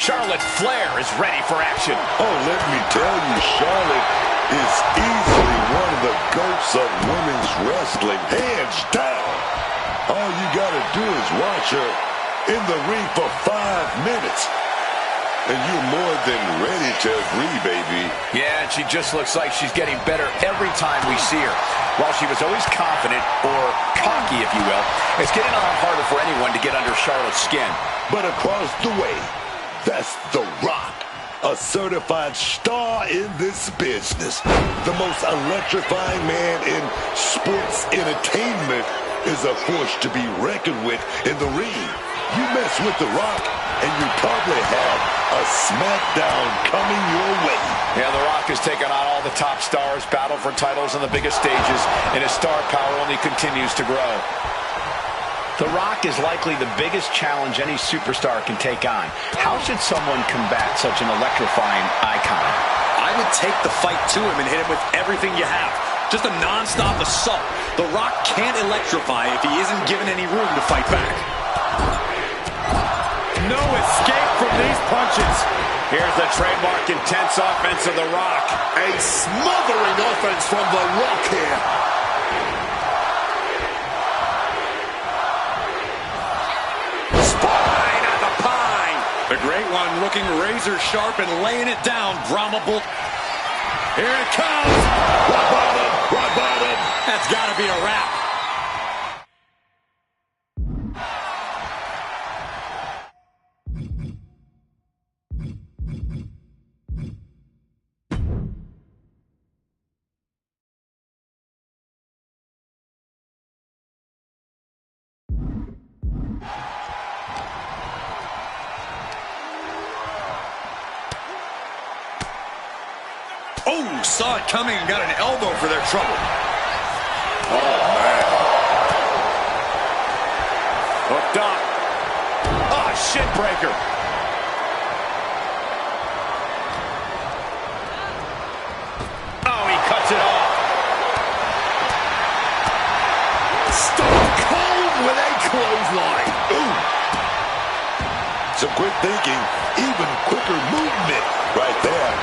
Charlotte Flair is ready for action. Oh, let me tell you, Charlotte is easily one of the goats of women's wrestling, hands down. All you gotta do is watch her in the ring for 5 minutes, and you're more than ready to agree, baby. Yeah, and she just looks like she's getting better every time we see her. While she was always confident, or cocky, if you will, it's getting a lot harder for anyone to get under Charlotte's skin. But across the way, that's The Rock, a certified star in this business. The most electrifying man in sports entertainment is a force to be reckoned with in the ring. You mess with The Rock, and you probably have a smackdown coming your way. Yeah, The Rock has taken on all the top stars, battled for titles on the biggest stages, and his star power only continues to grow. The Rock is likely the biggest challenge any superstar can take on. How should someone combat such an electrifying icon? I would take the fight to him and hit him with everything you have. Just a non-stop assault. The Rock can't electrify if he isn't given any room to fight back. No escape from these punches. Here's the trademark intense offense of The Rock. A smothering offense from The Rock here. The Great One looking razor sharp and laying it down. Brahma Bull. Here it comes. Rock bottom, rock bottom. That's got to be a wrap. saw it coming and got an elbow for their trouble. Oh, man. Hooked up. Ah, shin breaker. Oh, he cuts it off. Stone Cold with a clothesline. Ooh. Some quick thinking, even quicker movement right there.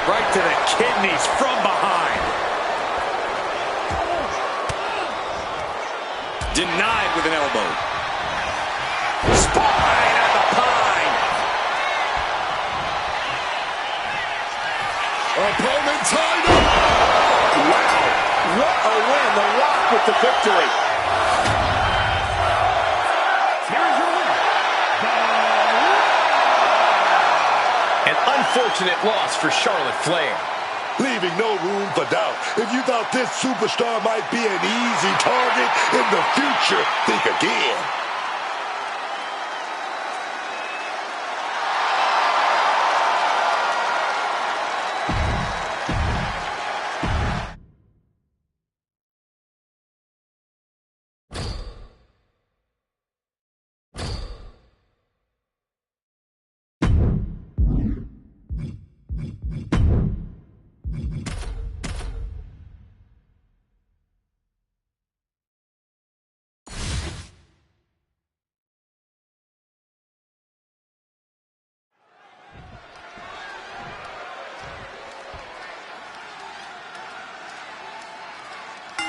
Right to the kidneys from behind. Denied with an elbow. Spine at the pine. Opponent tied up. Wow. What a win. The Rock with the victory. Here's your winner. An unfortunate loss for Charlotte Flair. Leaving no room for doubt. If you thought this superstar might be an easy target in the future, think again.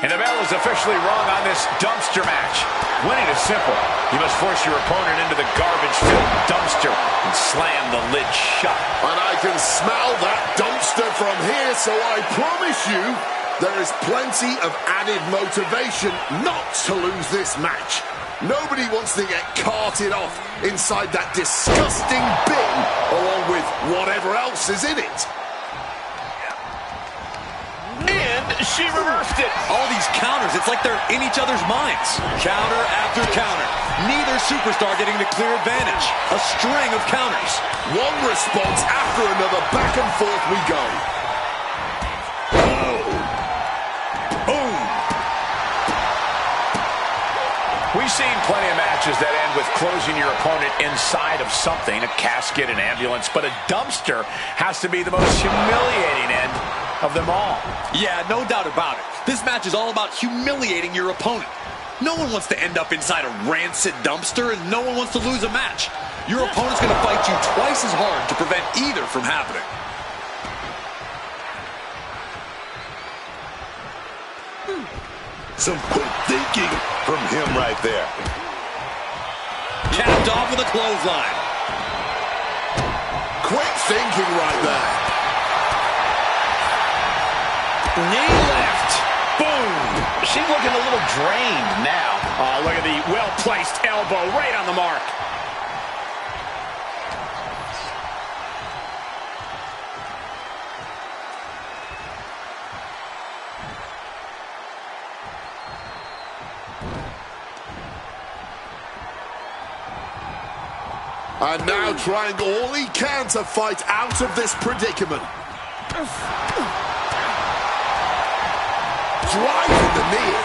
And the bell is officially rung on this dumpster match. Winning is simple. You must force your opponent into the garbage-filled dumpster and slam the lid shut. And I can smell that dumpster from here, so I promise you there is plenty of added motivation not to lose this match. Nobody wants to get carted off inside that disgusting bin along with whatever else is in it. And she reversed it. All these counters, it's like they're in each other's minds. Counter after counter. Neither superstar getting the clear advantage. A string of counters. One response after another, back and forth we go. Boom. We've seen plenty of matches that end with closing your opponent inside of something, a casket, an ambulance, but a dumpster has to be the most humiliating end of them all. Yeah, no doubt about it. This match is all about humiliating your opponent. No one wants to end up inside a rancid dumpster, and no one wants to lose a match. Your opponent's going to fight you twice as hard to prevent either from happening. Some quick thinking from him right there. Capped off with a clothesline. Quick thinking right there. Knee lift. Boom. She's looking a little drained now. Oh, look at the well-placed elbow right on the mark. And now trying all he can to fight out of this predicament. Driving the knee.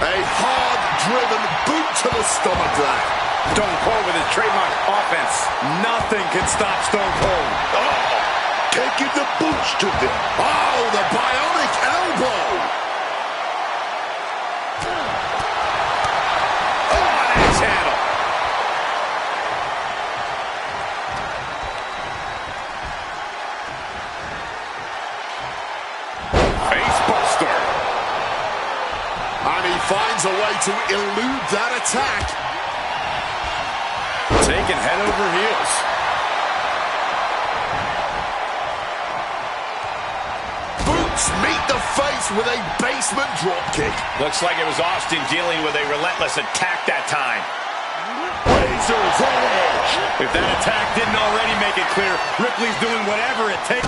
A hard-driven boot to the stomach there. Stone Cold with his trademark offense. Nothing can stop Stone Cold. Oh, taking the boots to them. Oh, the bionic elbow. Oh, an axe handle. And he finds a way to elude that attack. Taken head over heels. Boots meet the face with a basement dropkick. Looks like it was Austin dealing with a relentless attack that time. Razor's edge. If that attack didn't already make it clear, Ripley's doing whatever it takes.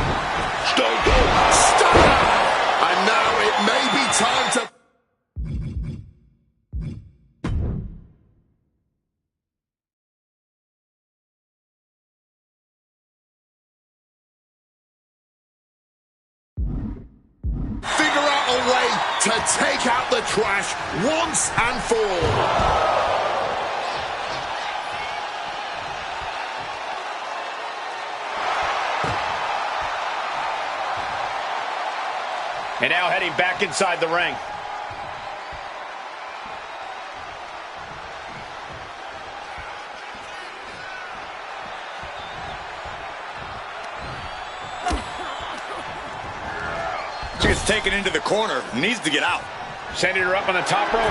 Stone Cold. Stunner! And now it may be time to to take out the trash once and for all. And now heading back inside the ring. She gets taken into the corner. Needs to get out. Sending her up on the top rope.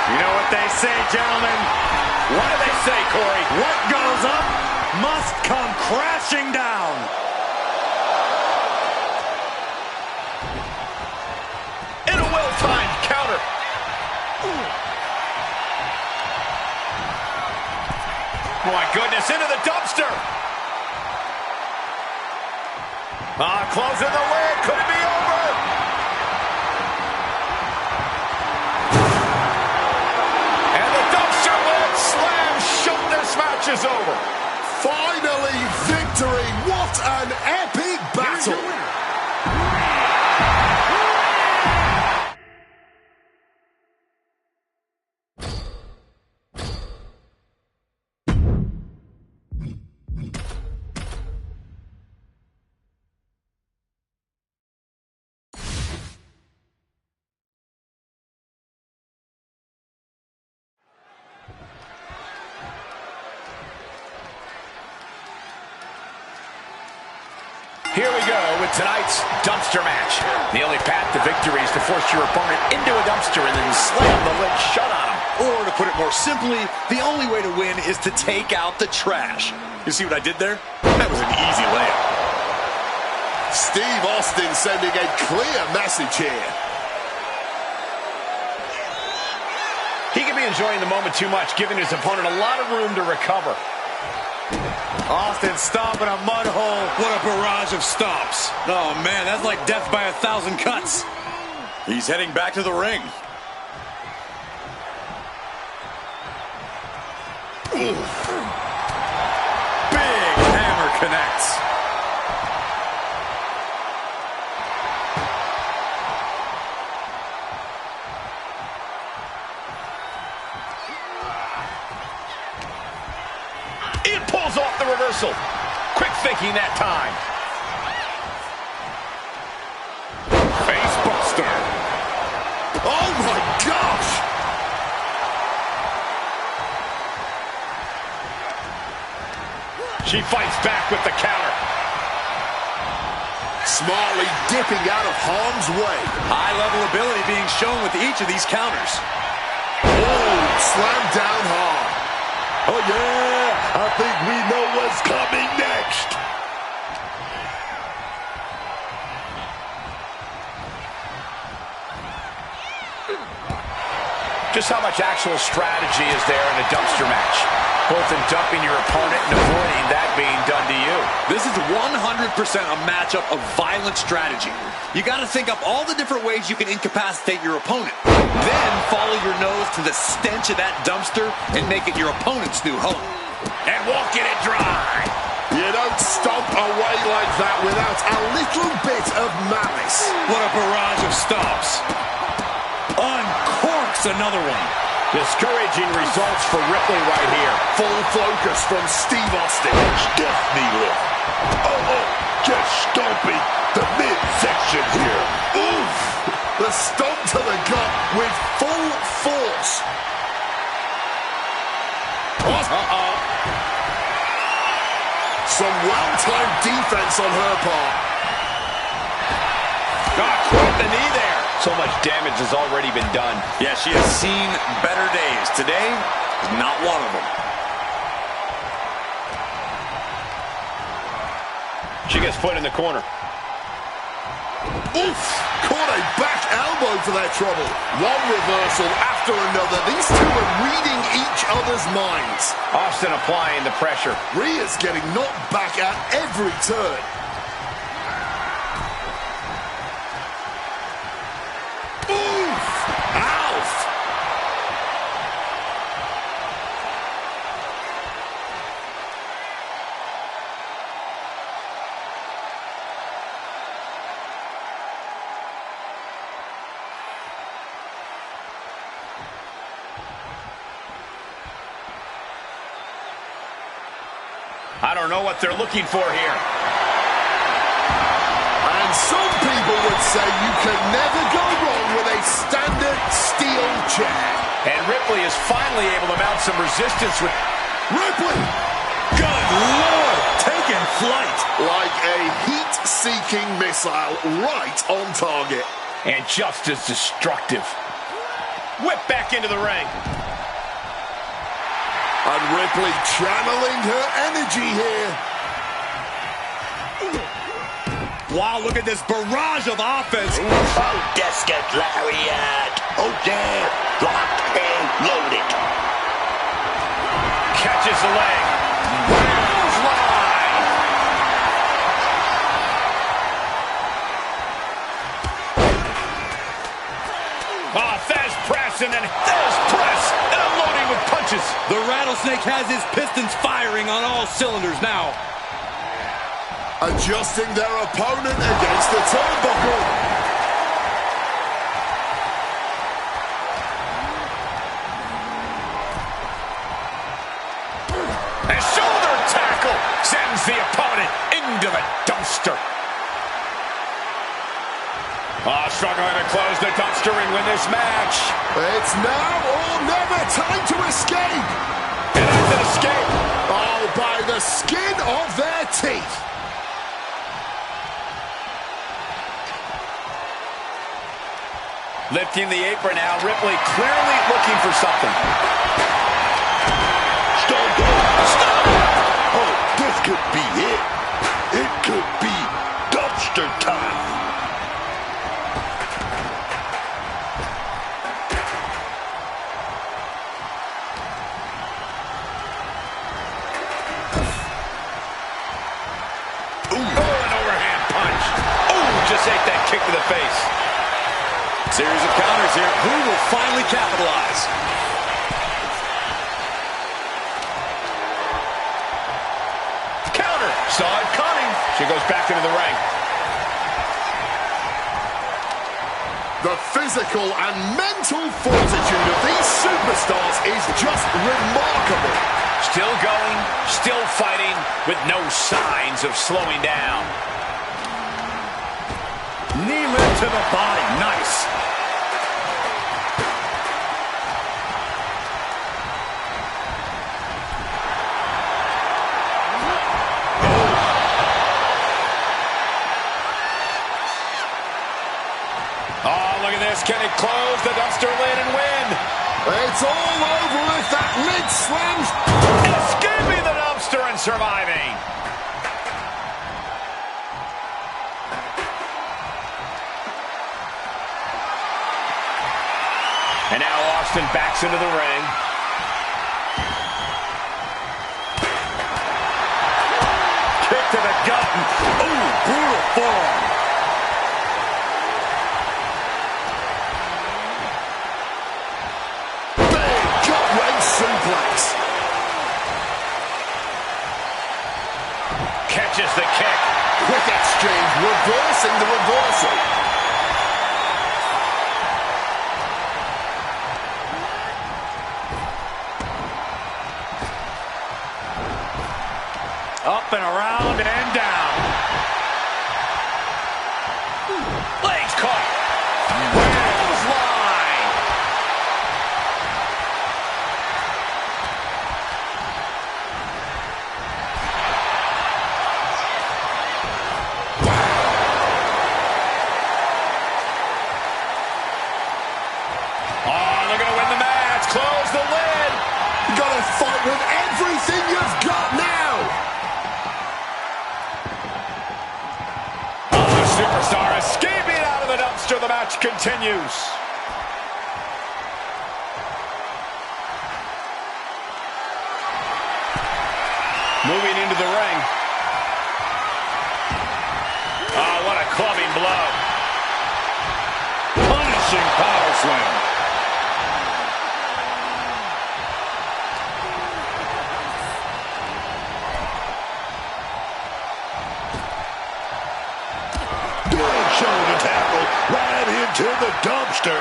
You know what they say, gentlemen? What do they say, Corey? What goes up must come crashing down. In a well-timed counter. Oh my goodness, into the dumpster. Closing the lid. Could it be over? And the dumpster lid slams shut. This match is over. Finally, victory. What an epic battle. Here we go with tonight's dumpster match. The only path to victory is to force your opponent into a dumpster and then slam the lid shut on him. Or to put it more simply, the only way to win is to take out the trash. You see what I did there? That was an easy layup. Steve Austin sending a clear message here. He can be enjoying the moment too much, giving his opponent a lot of room to recover. Austin stomping a mud hole. What a barrage of stomps. Oh, man, that's like death by 1,000 cuts. He's heading back to the ring. Oof. Big hammer connects. It pulls off the reversal. Quick thinking that time. Face buster. Oh my gosh! She fights back with the counter. Smartly dipping out of harm's way. High-level ability being shown with each of these counters. Oh, slammed down hard. Oh, yeah, I think we know what's coming next. Just how much actual strategy is there in a dumpster match? Both in dumping your opponent and avoiding that being done to you. This is 100% a matchup of violent strategy. You got to think up all the different ways you can incapacitate your opponent. Then follow your nose to the stench of that dumpster and make it your opponent's new home. And walking it dry. You don't stomp away like that without a little bit of malice. What a barrage of stomps. Uncorks another one. Discouraging results for Ripley right here. Full focus from Steve Austin. Stiff knee lift. Oh, just stomping the midsection here. Oof! The stomp to the gut with full force. Uh-oh. Some well-timed defense on her part. Caught the knee there. So much damage has already been done. Yeah, she has seen better days. Today is not one of them. She gets put in the corner. Oof! Caught a back elbow for their trouble. One reversal after another. These two are reading each other's minds. Austin applying the pressure. Rhea's getting knocked back at every turn. Oof! Ouch! I don't know what they're looking for here. And some people would say you can never go wrong with a standard steel chair. And Ripley is finally able to mount some resistance with... Ripley! Good Lord! Taking flight! Like a heat-seeking missile right on target. And just as destructive. Whip back into the ring. And Ripley channeling her energy here. Wow, look at this barrage of offense. Oh, Desket Lariat. Oh, yeah. Locked and loaded. Catches the leg. Wheels line. Oh, Thesz press and then Thesz press. And unloading with punches. The Rattlesnake has his pistons firing on all cylinders now. Adjusting their opponent against the turnbuckle. A shoulder tackle sends the opponent into the dumpster. Struggling to close the dumpster and win this match. It's now or never. Time to escape. And that's an escape. Oh, by the skin of their teeth. Lifting the apron now, Ripley clearly looking for something. Stone Cold. Stop! Oh, this could be it. It could be dumpster time. Just ate that kick to the face. Series of counters here. Who will finally capitalize? Counter. Saw it coming. She goes back into the ring. The physical and mental fortitude of these superstars is just remarkable. Still going, still fighting, with no signs of slowing down. Knee lift to the body. Nice. Oh, look at this. Can it close the dumpster lid and win? It's all over if that lid slams. Escaping the dumpster and surviving. And now Austin backs into the ring. Kick to the gut. Ooh, brutal forearm. Big gut-wrench suplex. Catches the kick. Quick exchange, reversing the reversal. Up and around and down. Legs caught. Wheels line. Oh, they're going to win the match. Close the lid. You gotta fight with everything you've got now. Superstar escaping out of the dumpster. The match continues. Moving into the ring. Oh, what a clubbing blow. Punishing power slam. Shoulder tackle right into the dumpster.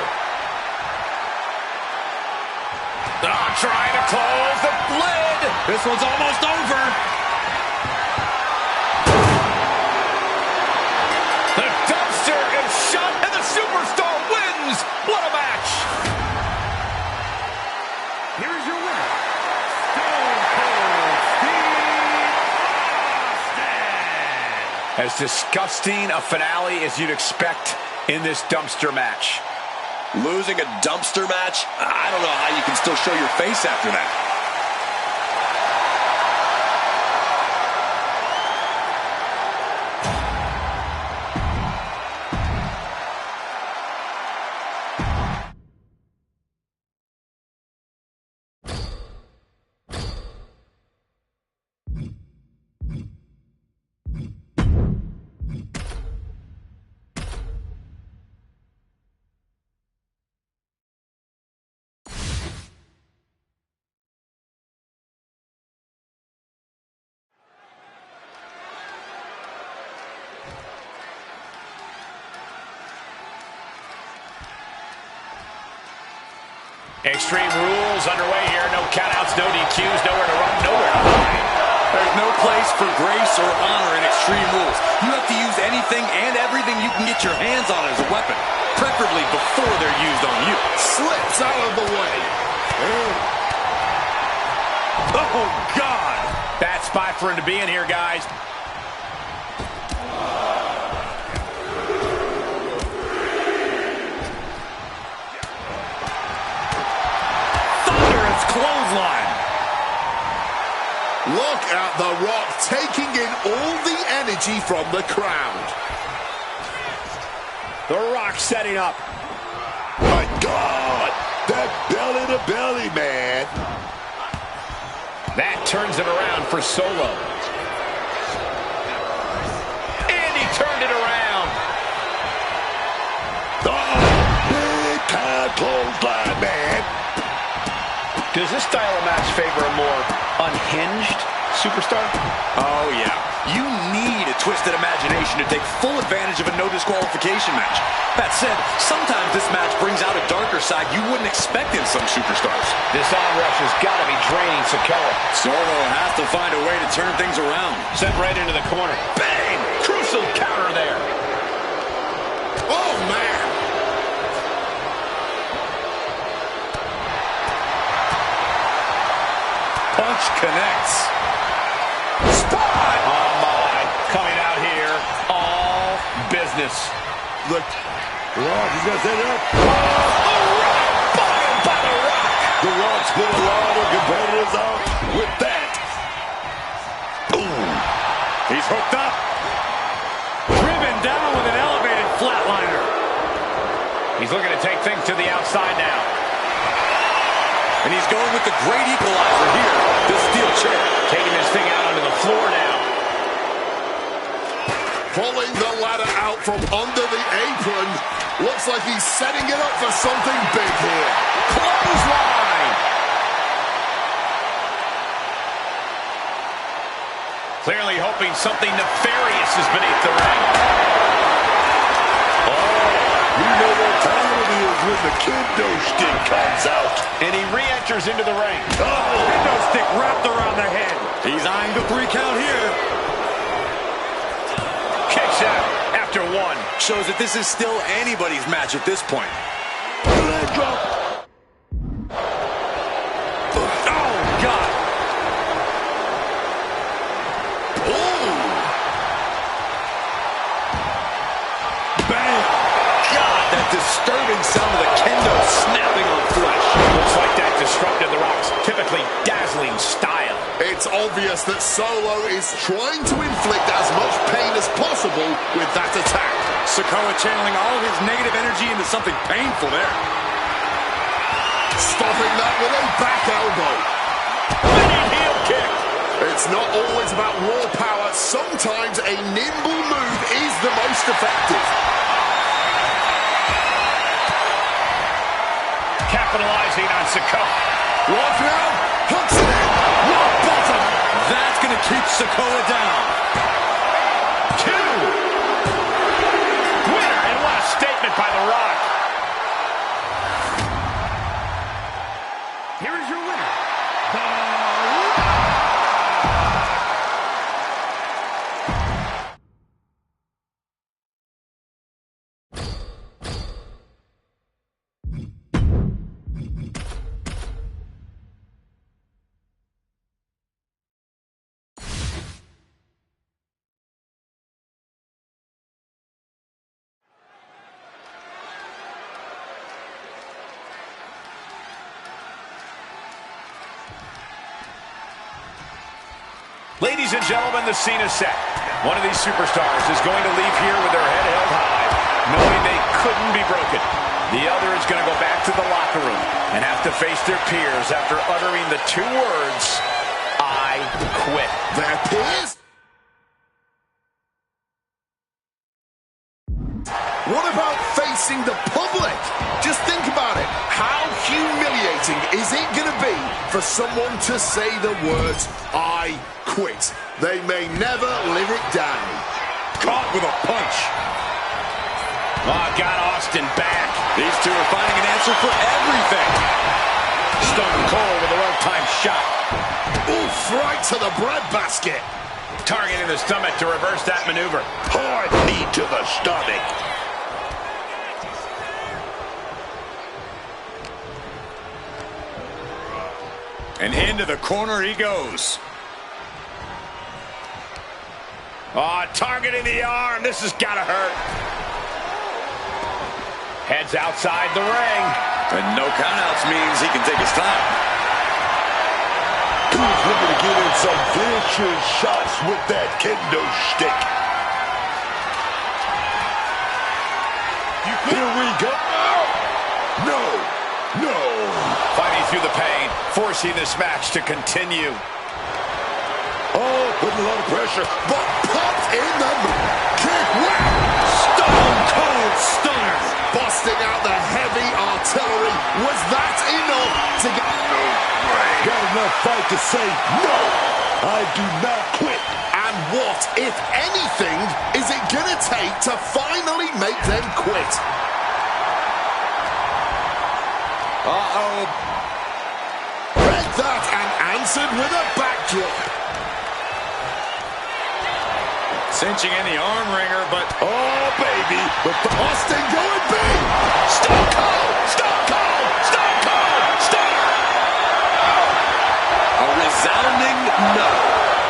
Oh, trying to close the lid. This one's almost over. As disgusting a finale as you'd expect in this dumpster match. Losing a dumpster match? I don't know how you can still show your face after that. Extreme Rules underway here. No countouts, no DQs, nowhere to run, nowhere to hide. There's no place for grace or honor in Extreme Rules. You have to use anything and everything you can get your hands on as a weapon, preferably before they're used on you. Slips out of the way. Oh, God! Bad spot for him to be in here, guys. Clothesline. Look at The Rock taking in all the energy from the crowd. The Rock setting up. My God, that belly-to-belly, man. That turns it around for Solo. And he turned it around. Oh, big time clothesline, man. Does this style of match favor a more unhinged superstar? Oh, yeah. You need a twisted imagination to take full advantage of a no disqualification match. That said, sometimes this match brings out a darker side you wouldn't expect in some superstars. This onrush has got to be draining Sikoa. Solo has to find a way to turn things around. Sent right into the corner. Bang! Crucial counter there. Oh, man. Punch connects. Spot! Oh, my. Coming out here. All business. Look, Rock, he's going to set it up. The Rock! Bottom by The Rock! The Rock's put a lot of competitors out with that. Ooh. He's hooked up. Driven down with an elevated flatliner. He's looking to take things to the outside now. And he's going with the great equalizer here. This steel chair. Taking this thing out onto the floor now. Pulling the ladder out from under the apron. Looks like he's setting it up for something big here. Clothesline! Clearly hoping something nefarious is beneath the ring. You know what time it is when the kendo stick comes out. And he re-enters into the ring. Kendo stick wrapped around the head. He's eyeing the 3 count here. Kicks out after 1. Shows that this is still anybody's match at this point. Leg drop. Oh, God. Bang. God, that disturbing sound of the kendo snapping on flesh. Looks like that disrupted The Rock's typically dazzling style. It's obvious that Solo is trying to inflict as much pain as possible with that attack. Sikoa channeling all his negative energy into something painful there. Stopping that with a back elbow. Spinning heel kick. It's not always about raw power. Sometimes a nimble move is the most effective. Capitalizing on Sikoa. Walking out, hooks it in, rock bottom. That's going to keep Sikoa down. 2. Winner, and what a statement by The Rock. Here is your winner, Ladies and gentlemen, the scene is set. One of these superstars is going to leave here with their head held high, knowing they couldn't be broken. The other is going to go back to the locker room and have to face their peers after uttering the two words, I quit. Their peers? What about facing the public? Just think about it. How humiliating is it going to be for someone to say the words, I quit? They may never live it down. Caught with a punch. Oh, got Austin back. These two are finding an answer for everything. Stone Cold with a well-timed shot. Oof, right to the breadbasket. Targeting the stomach to reverse that maneuver. Hard knee to the stomach. And into the corner he goes. Oh, targeting the arm. This has got to hurt. Heads outside the ring. And no countouts means he can take his time. He's looking to get in some vicious shots with that kendo stick. Here we go. No. No. Fighting through the pain, forcing this match to continue. Oh, putting a lot of pressure. But popped in the kick. Stone Cold Stunner. Busting out the heavy artillery. Was that enough to get... Got enough fight to say, no, I do not quit. And what, if anything, is it going to take to finally make them quit? Uh-oh. Read that and answered with a backdrop. Cinching in the arm wringer, but... Oh, baby. But Austin going big. Stone Cold! Stone Cold! Stone Cold! Stunner! A resounding no.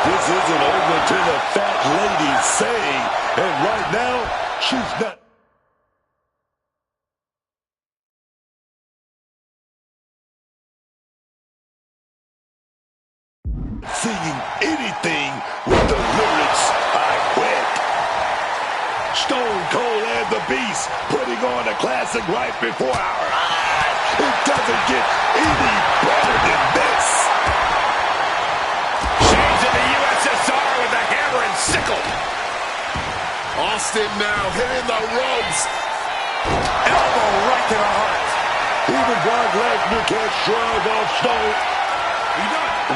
this isn't over till the fat lady saying, and right now, she's not. Singing anything with the lyrics, I quit. Stone Cold and the Beast putting on a classic right before our eyes. It doesn't get any better than this. Shades of the USSR with the hammer and sickle. Austin now hitting the ropes. Elbow right to the heart. Even Brock Lesnar can't shrug off Stone.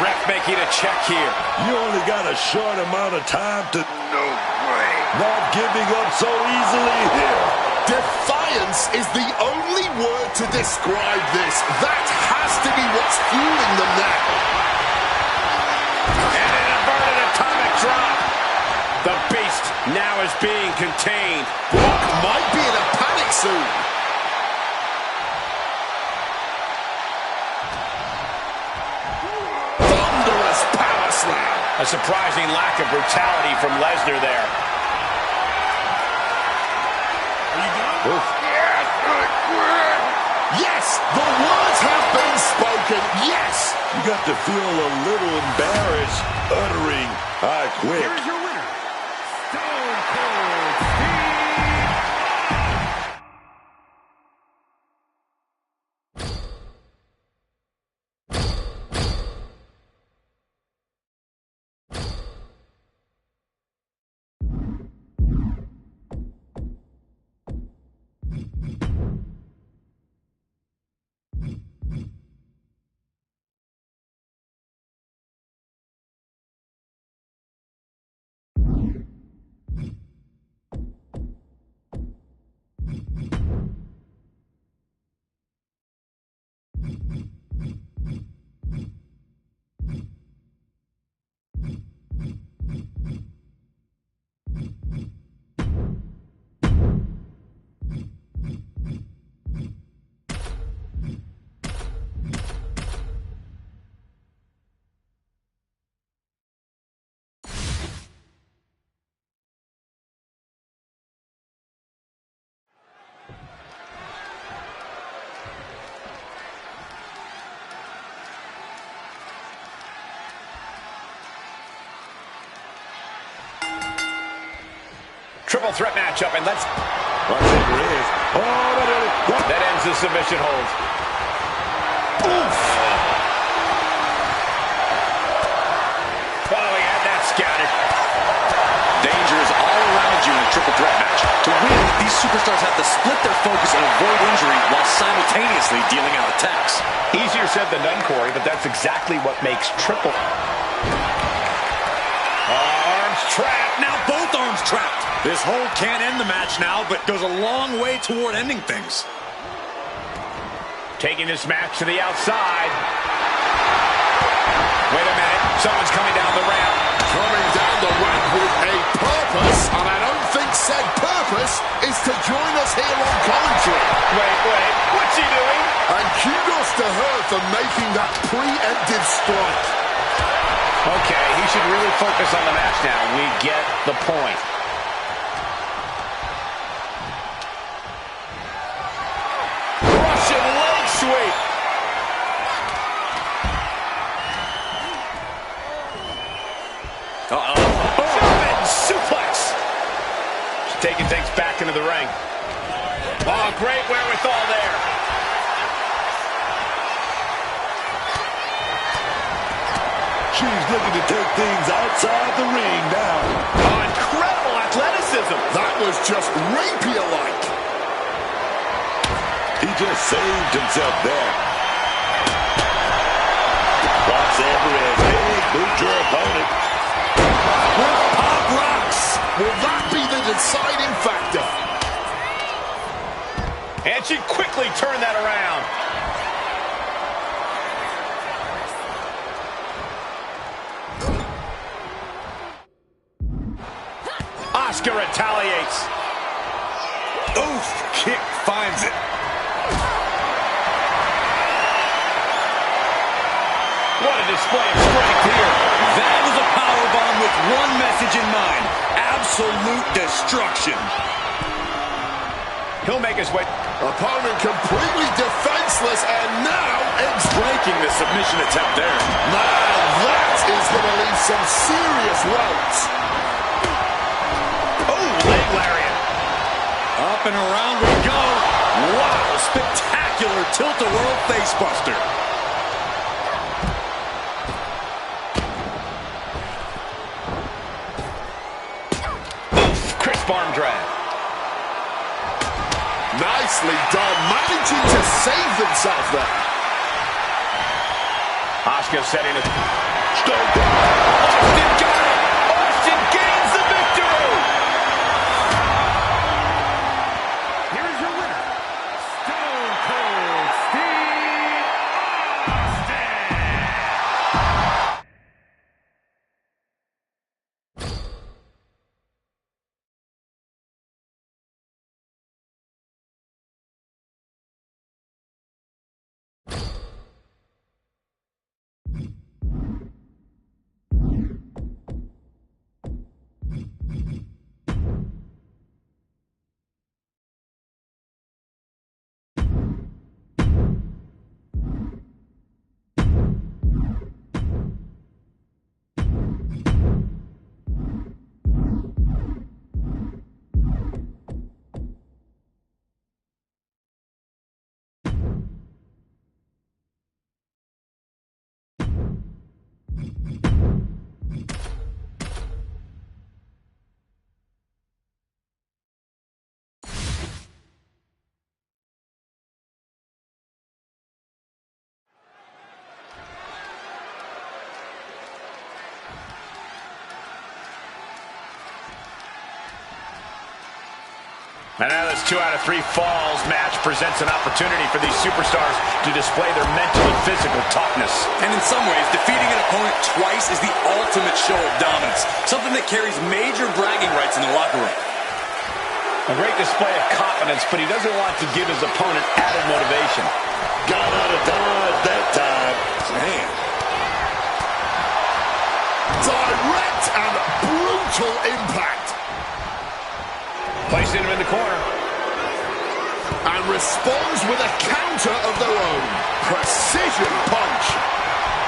Ref making a check here. You only got a short amount of time to... No way. Not giving up so easily here. Defiance is the only word to describe this. That has to be what's fueling them now. And an inverted atomic drop. The Beast now is being contained. Brock might be in a panic soon. Thunderous power slam. A surprising lack of brutality from Lesnar there. Yes, the words have been spoken. Yes. You got to feel a little embarrassed uttering, I quit. Here's your winner, Stone triple threat matchup, and let's... Watch it, there is. Oh, that ends the submission hold. Oof. Oh, he had that scouted. Danger is all around you in a triple threat match. To win, these superstars have to split their focus and avoid injury while simultaneously dealing out attacks. Easier said than done, Corey, but that's exactly what makes triple... Arms trapped. Now both arms trapped. This hold can't end the match now, but goes a long way toward ending things. Taking this match to the outside. Wait a minute. Someone's coming down the ramp. Coming down the ramp with a purpose, and I don't think said purpose is to join us here on commentary. Wait. What's he doing? And kudos to her for making that preemptive strike. Okay, he should really focus on the match now. We get the point. Russian leg sweep. German suplex. She's taking things back into the ring. Oh, great wherewithal there. she's looking to take things outside the ring now. Oh, incredible athleticism. That was just rapier-like. He just saved himself there. Rocks Everett, big boot your opponent. Pop rocks. Will that be the deciding factor? And she quickly turned that around. Asuka retaliates. Oof, kick finds it. What a display of strength here. That was a powerbomb with one message in mind. Absolute destruction. He'll make his way. Opponent completely defenseless, and now it's Breaking the submission attempt there. Man, that is going to leave some serious welts. Oh, leg lariat. Up and around we go. Wow, spectacular tilt-a-whirl facebuster. Crisp arm drag. Nicely done, managing to save themselves there. Asuka setting it. Stone Cold. Austin got it. Austin gains the victory. Here is your winner, Stone Cold Steve Austin. And now this 2 out of 3 falls match presents an opportunity for these superstars to display their mental and physical toughness. And in some ways, defeating an opponent twice is the ultimate show of dominance. Something that carries major bragging rights in the locker room. A great display of confidence, but he doesn't want to give his opponent added motivation. Got out of dodge that time. Man. Direct and brutal impact. Placing him in the corner. And responds with a counter of their own. Precision punch.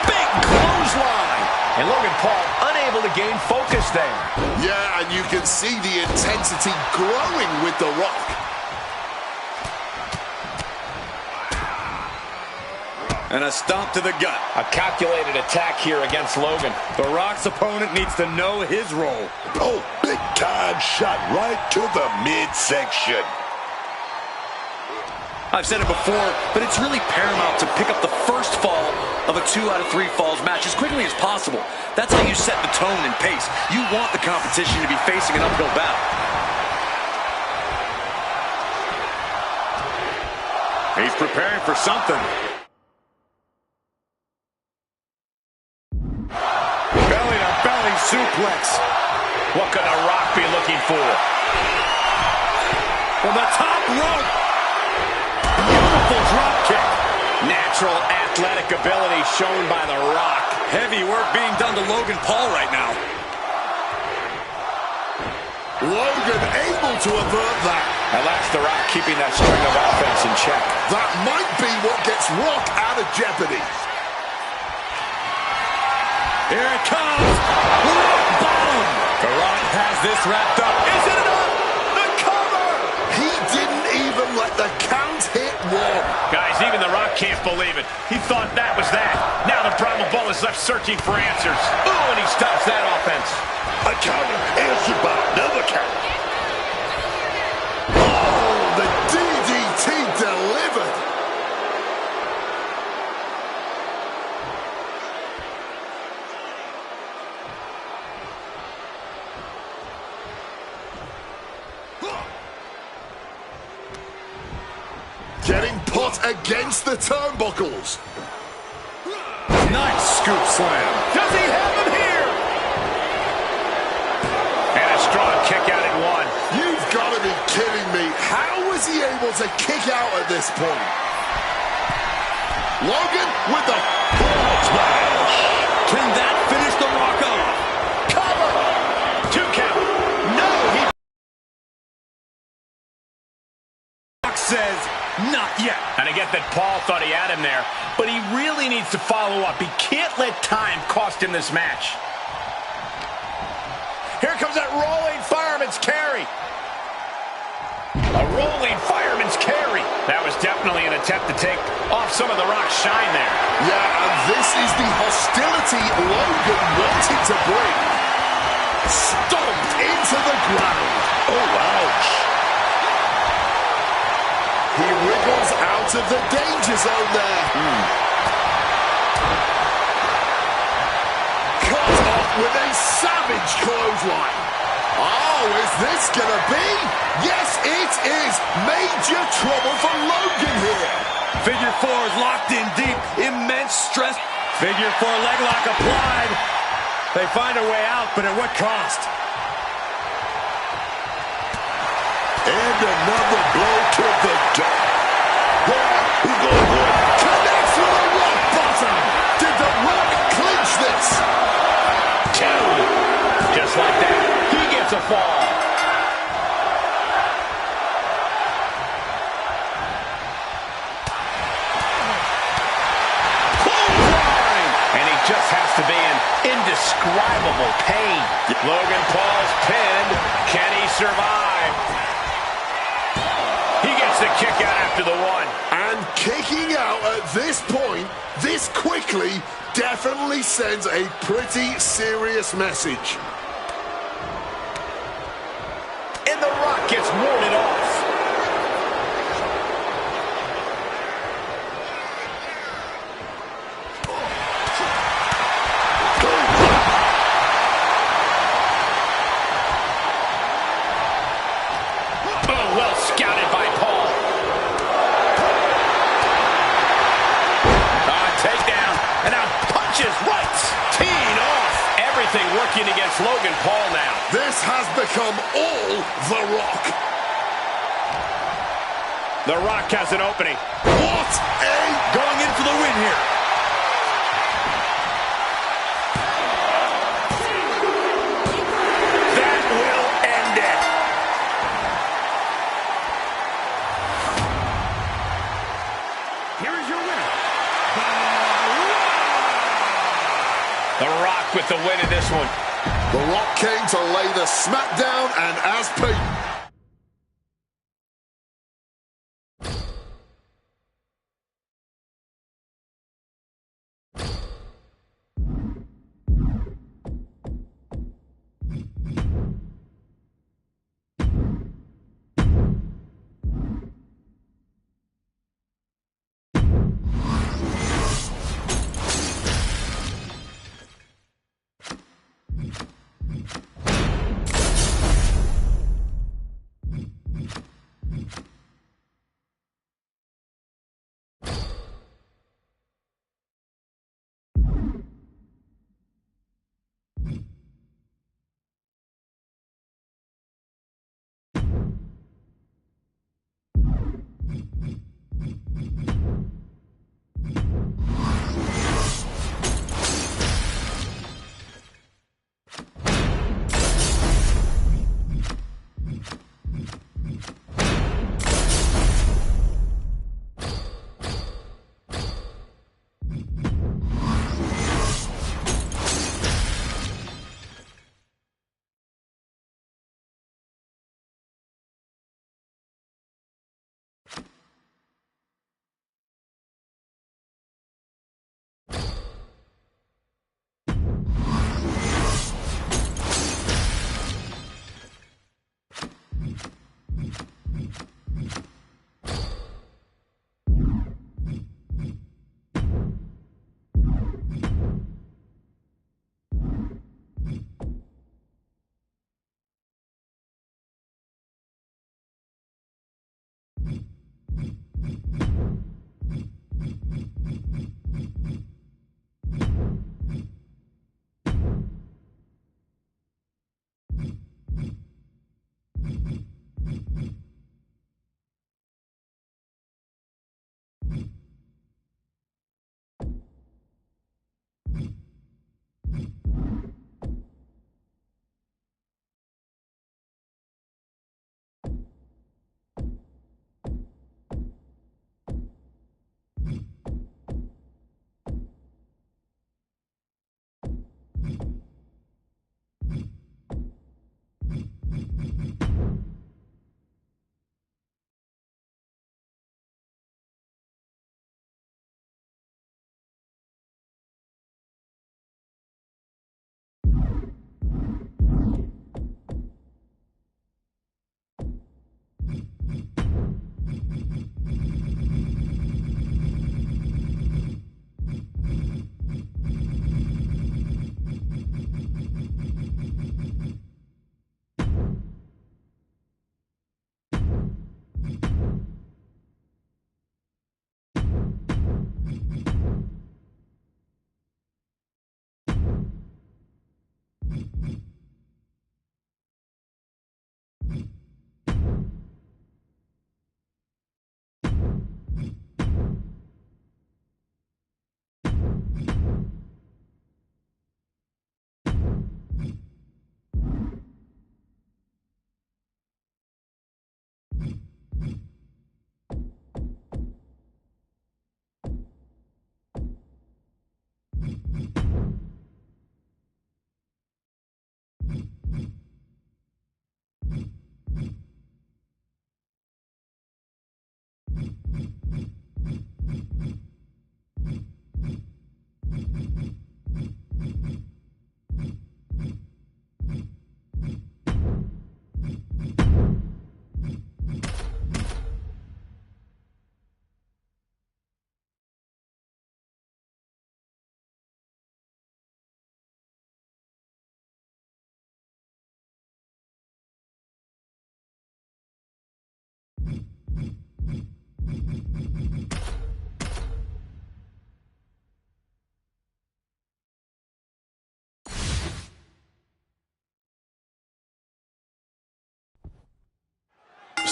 Big clothesline. And Logan Paul unable able to gain focus there. Yeah, and you can see the intensity growing with The Rock. And a stomp to the gut. A calculated attack here against Logan. The Rock's opponent needs to know his role. Oh, big time shot right to the midsection. I've said it before, but it's really paramount to pick up the first fall of a 2 out of 3 falls match as quickly as possible. That's how you set the tone and pace. You want the competition to be facing an uphill battle. He's preparing for something. Belly-to-belly suplex. What could The Rock be looking for? From the top rope. Beautiful drop kick. Natural athletic ability shown by The Rock. Heavy work being done to Logan Paul right now. Logan able to avert that. At last, The Rock keeping that string of offense in check. That might be what gets Rock out of jeopardy. Here it comes. Rock bottom. The Rock has this wrapped up. Is it enough? The cover. He didn't even let the count hit one. Guys, even The Rock can't believe it. He thought that was that. Now the Brahma Bull is left searching for answers. Ooh, and he stops that offense. A counter answered by another count. Oh, the DDT delivered. Getting put against the turnbuckles. Nice scoop slam. Does he have him here? And a strong kick out at one. You've got to be kidding me. How was he able to kick out at this point? Logan with the forward smash. Can that finish The Rock off? Cover! 2 count. No, he... Rock says, not yet. And I get that Paul thought he had him there, but he really needs to follow up. He can't let time cost him this match. Here comes that rolling fireman's carry. A rolling fireman's carry. That was definitely an attempt to take off some of The Rock's shine there. Yeah, and this is the hostility Logan wanted to bring. Stomped into the ground. Oh, ouch. He wriggles out of the danger zone there. Cut off with a savage clothesline. Oh, is this gonna be? Yes, it is. Major trouble for Logan here. Figure 4 is locked in deep. Immense stress. Figure 4 leg lock applied. They find a way out, but at what cost? And another blow to the gut. He's going to win. Connects with a rock bottom. Did The Rock clinch this? 2. Just like that, he gets a fall. Clothesline! And he just has to be in indescribable pain. Logan Paul's pinned. Can he survive? He gets the kick out after the 1. And kicking out at this point, this quickly, definitely sends a pretty serious message. And The Rock gets warded off. Oh, well scouted by Paul. Takedown, and now punches right. Teeing off. Everything working against Logan Paul now. This has become all The Rock. The Rock has an opening. What a... Going in for the win here. That will end it. Here is your winner, The Rock with the win in this one. The Rock came to lay the smackdown, and as per...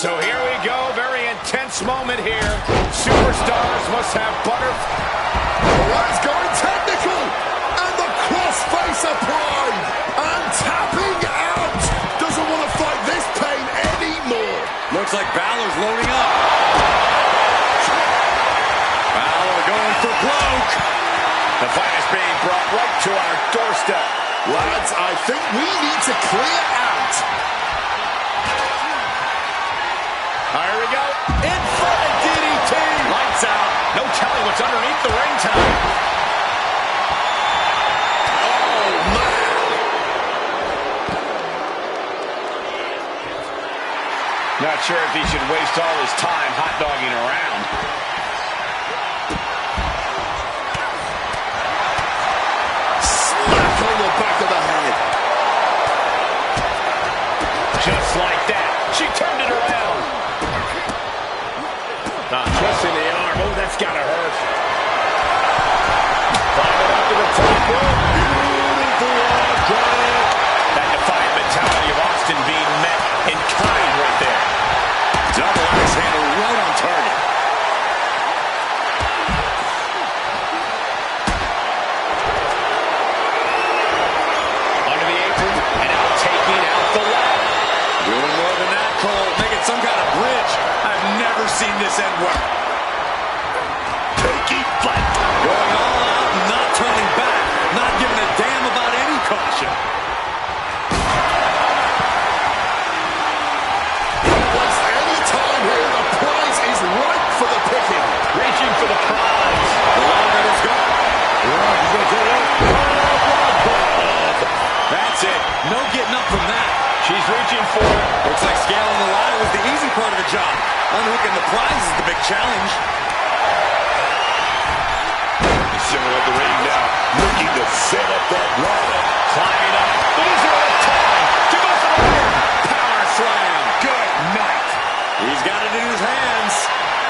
So here we go, very intense moment here. Superstars must have butter. That's going technical, and the crossface applied, and tapping out. Doesn't want to fight this pain anymore. Looks like Balor's loading up. Balor going for broke. The fight is being brought right to our doorstep. Lads, I think we need to clear out. Here we go. Inverted DDT. Lights out. No telling what's underneath the ring tonight. Oh, man. Not sure if he should waste all his time hot-dogging around. Smack on the back of the head. Just like that. She turned it around. Twisting the arm. Oh, that's got to hurt. Climbing up to the top rope. Beautiful arm drag. That defiant mentality of Austin being met in kind right there. Double axe handle right on target. Under the apron and now taking out the ladder. Doing more than that, Cole. Making some kind of bridge. I've never seen this end well. Taking flight. Going all out and not turning back. Not giving a damn about any caution. Waste any time here. The prize is ripe for the picking. Reaching for the prize. The longer it's gone. That's it. No getting up from that. She's reaching for it. Looks like scaling the ladder was the easy part of the job. Unhooking the prize is the big challenge. Center of the ring now, looking to set up that ladder. Climbing up. These are the time to go for the win. Power slam. Good night. He's got it in his hands.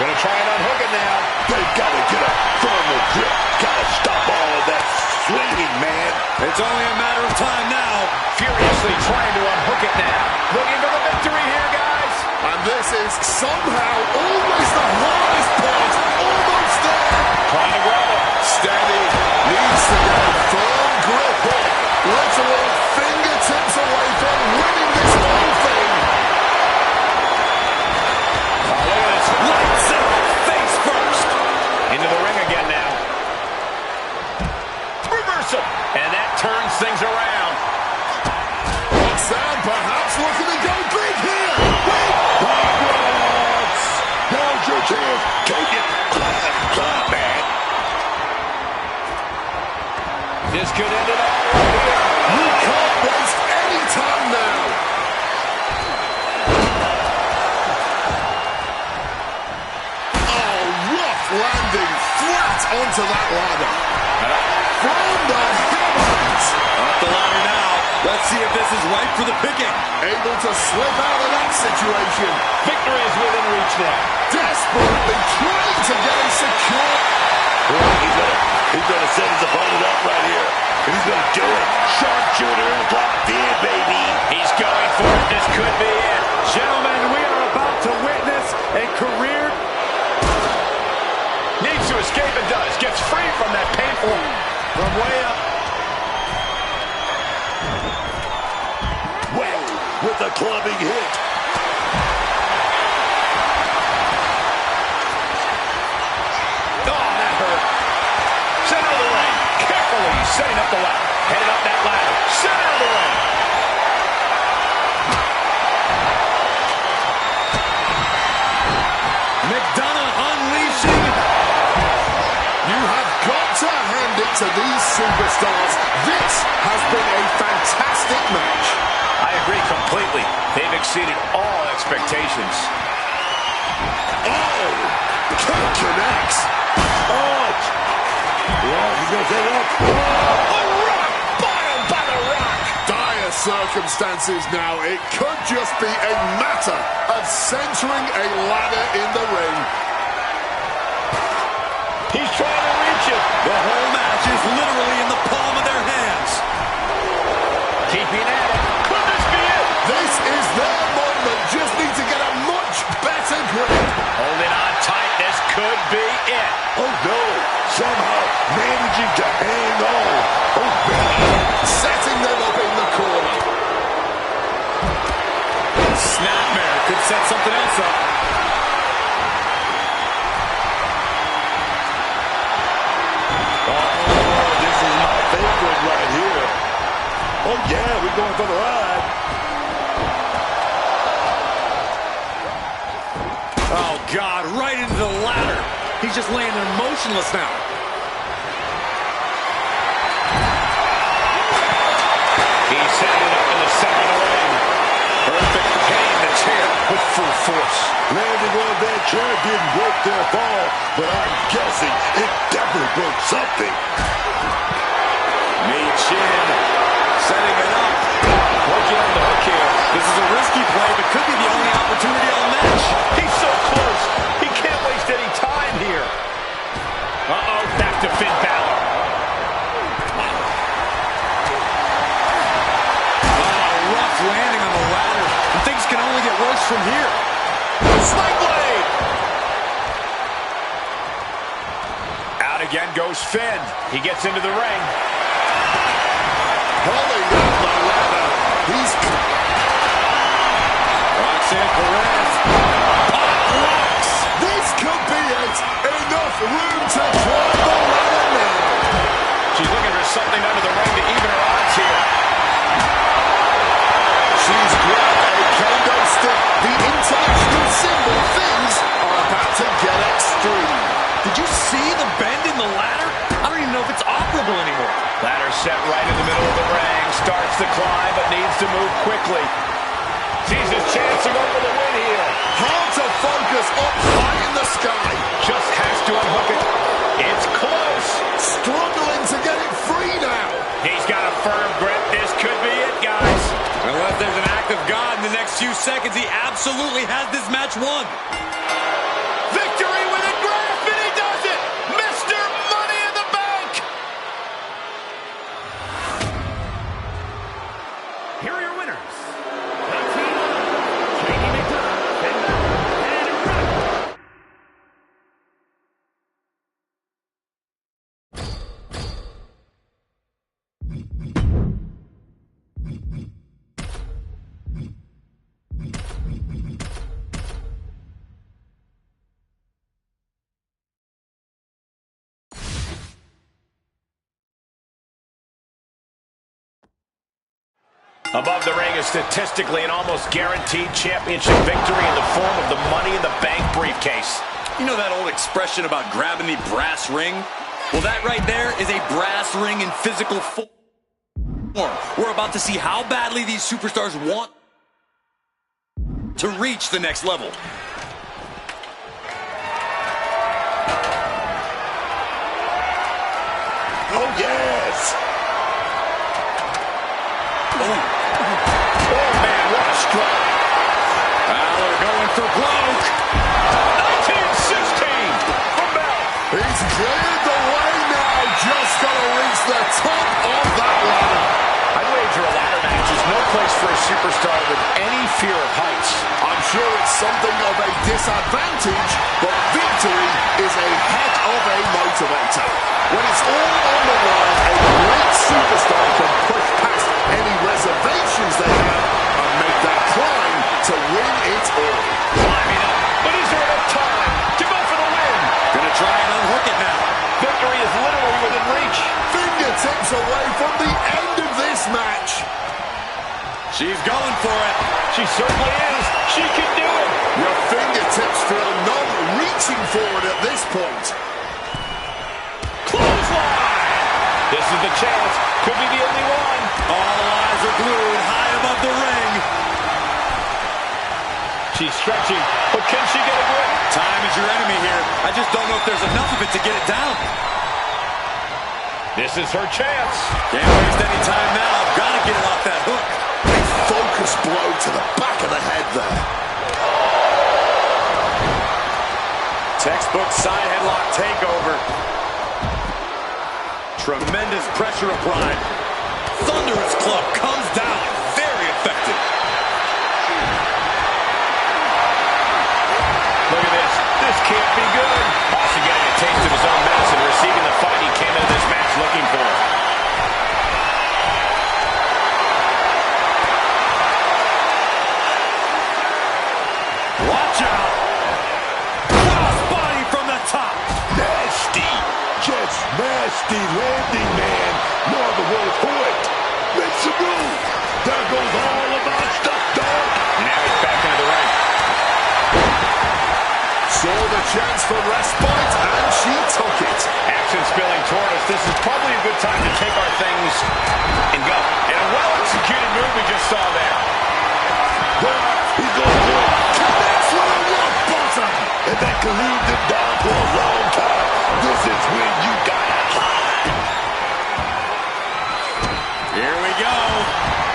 Gonna try and unhook it now. They've got to get a firmer grip. Got to stop all of that swinging, man. It's only a matter of time now. Furiously trying to unhook it now. Looking for the victory here, guys. And this is somehow always the hardest part. Almost there. Trying to grab it. Steady. Needs to get a firm grip here. Literal fingertips away from winning this whole thing. Oh, look at this. Lights out. Face first. Into the ring again now. Reversal. And that turns things around. Sam perhaps looking to go big here. Now's your chance. Take it. Climb, man. This could end it all right here. You can't waste any time now. Oh, rough landing flat onto that ladder. From the heavens. Up the ladder now. Let's see if this is ripe for the picking. Able to slip out of that situation. Victory is within reach now. Desperately trying to get him secure. He's gonna set his opponent up right here. And he's gonna do it. Sharpshooter locked in, baby. He's going for it. This could be it. Gentlemen, we are about to witness a career. Needs to escape and does. Gets free from that painful from way up. Well, with a clubbing hit. Oh, that hurt. Center of the ring. Carefully setting up the ladder. Headed up that ladder. Center of the ring. McDonough unleashing. You have got to hand it to these superstars. This has been a fantastic match. I agree completely. They've exceeded all expectations. Oh, kick connects. Oh! Yeah, he's gonna take it up. A rock bottom by the rock. Dire circumstances now. It could just be a matter of centering a ladder in the ring. He's trying to reach it. The whole match is literally in the palm of their hands. Keeping at it. Could this be it? This is their moment. Just need to get a much better grip. Holding on tight. This could be it. Oh no! Somehow managing to hang on. Oh baby! Setting them up in the corner. Snapmare could set something else up. Oh, this is my favorite right here. Oh, yeah, we're going for the ride. Oh, God, right into the ladder. He's just laying there motionless now. He's setting it up in the center of the ring. Perfect, hitting the chair with full force. Landing on that chair didn't break their fall, but I'm guessing it definitely broke something. Knee chin, setting it up. Working on the hook here. This is a risky play, but could be the only opportunity of the match. He's so close. He can't waste any time here. Uh-oh, back to Finn Balor. Rough landing on the ladder. And things can only get worse from here. Sling blade. Out again goes Finn. He gets into the ring. Pulling up the ladder. He's... Roxanne Perez. Rocks. This could be it. Enough room to climb the ladder now. She's looking for something under the ring to even her odds here. She's grabbed a kendo stick, the international symbol. Things are about to get extreme. Did you see the bend in the ladder? I don't even know if it's operable anymore. Ladder set right in the middle of the ring. Starts to climb, but needs to move quickly. Sees his chance to go for the win here. Hard to focus up high in the sky. Just has to unhook it. It's close. Struggling to get it free now. He's got a firm grip. This could be it, guys. Unless there's an act of God in the next few seconds, he absolutely has this match won. Victory with a grasp, and he does it! Mr. Money in the Bank! Here are your winners. The team of JD McDonough, Finn Balor, and Rock. Above the ring is statistically an almost guaranteed championship victory in the form of the Money in the Bank briefcase. You know that old expression about grabbing the brass ring? Well, that right there is a brass ring in physical form. We're about to see how badly these superstars want to reach the next level. Oh, yes! Oh, man, what a strike. Balor going for broke. 1916 from Balor. He's cleared the way now. Just got to reach the top of that ladder. I'd wager a ladder match is no place for a superstar with any fear of heights. I'm sure it's something of a disadvantage, but victory is a heck of a motivator. When it's all on the line, a great superstar can push past any reservations they have and make that climb to win it all. Climbing up, but is there enough time to go for the win? Gonna try and unhook it now. Victory is literally within reach. Fingertips away from the end of this match. She's going for it. She certainly is. She can do it. Your fingertips feel numb reaching for it at this point. Clothesline. This is the chance. Could be the only one. All eyes are glued high above the ring. She's stretching, but can she get a grip? Time is your enemy here. I just don't know if there's enough of it to get it down. This is her chance. Can't waste any time now. Gotta get it off that hook. A focus blow to the back of the head there. Textbook side headlock takeover. Tremendous pressure applied. Thunderous club comes down. Very effective. Look at this. This can't be good. Austin getting a taste of his own medicine, receiving the fight he came into this match looking for. Watch out. Crossbody from the top. Nasty! Just nasty landing, man. No other word for it. Make some room. Saw the chance for respite, and she took it. Action spilling toward us. This is probably a good time to take our things and go. And a well-executed move we just saw there. He's going to do it. Connects with a rock bottom. And that can lead them down for a long time. This is when you gotta hide. Here we go.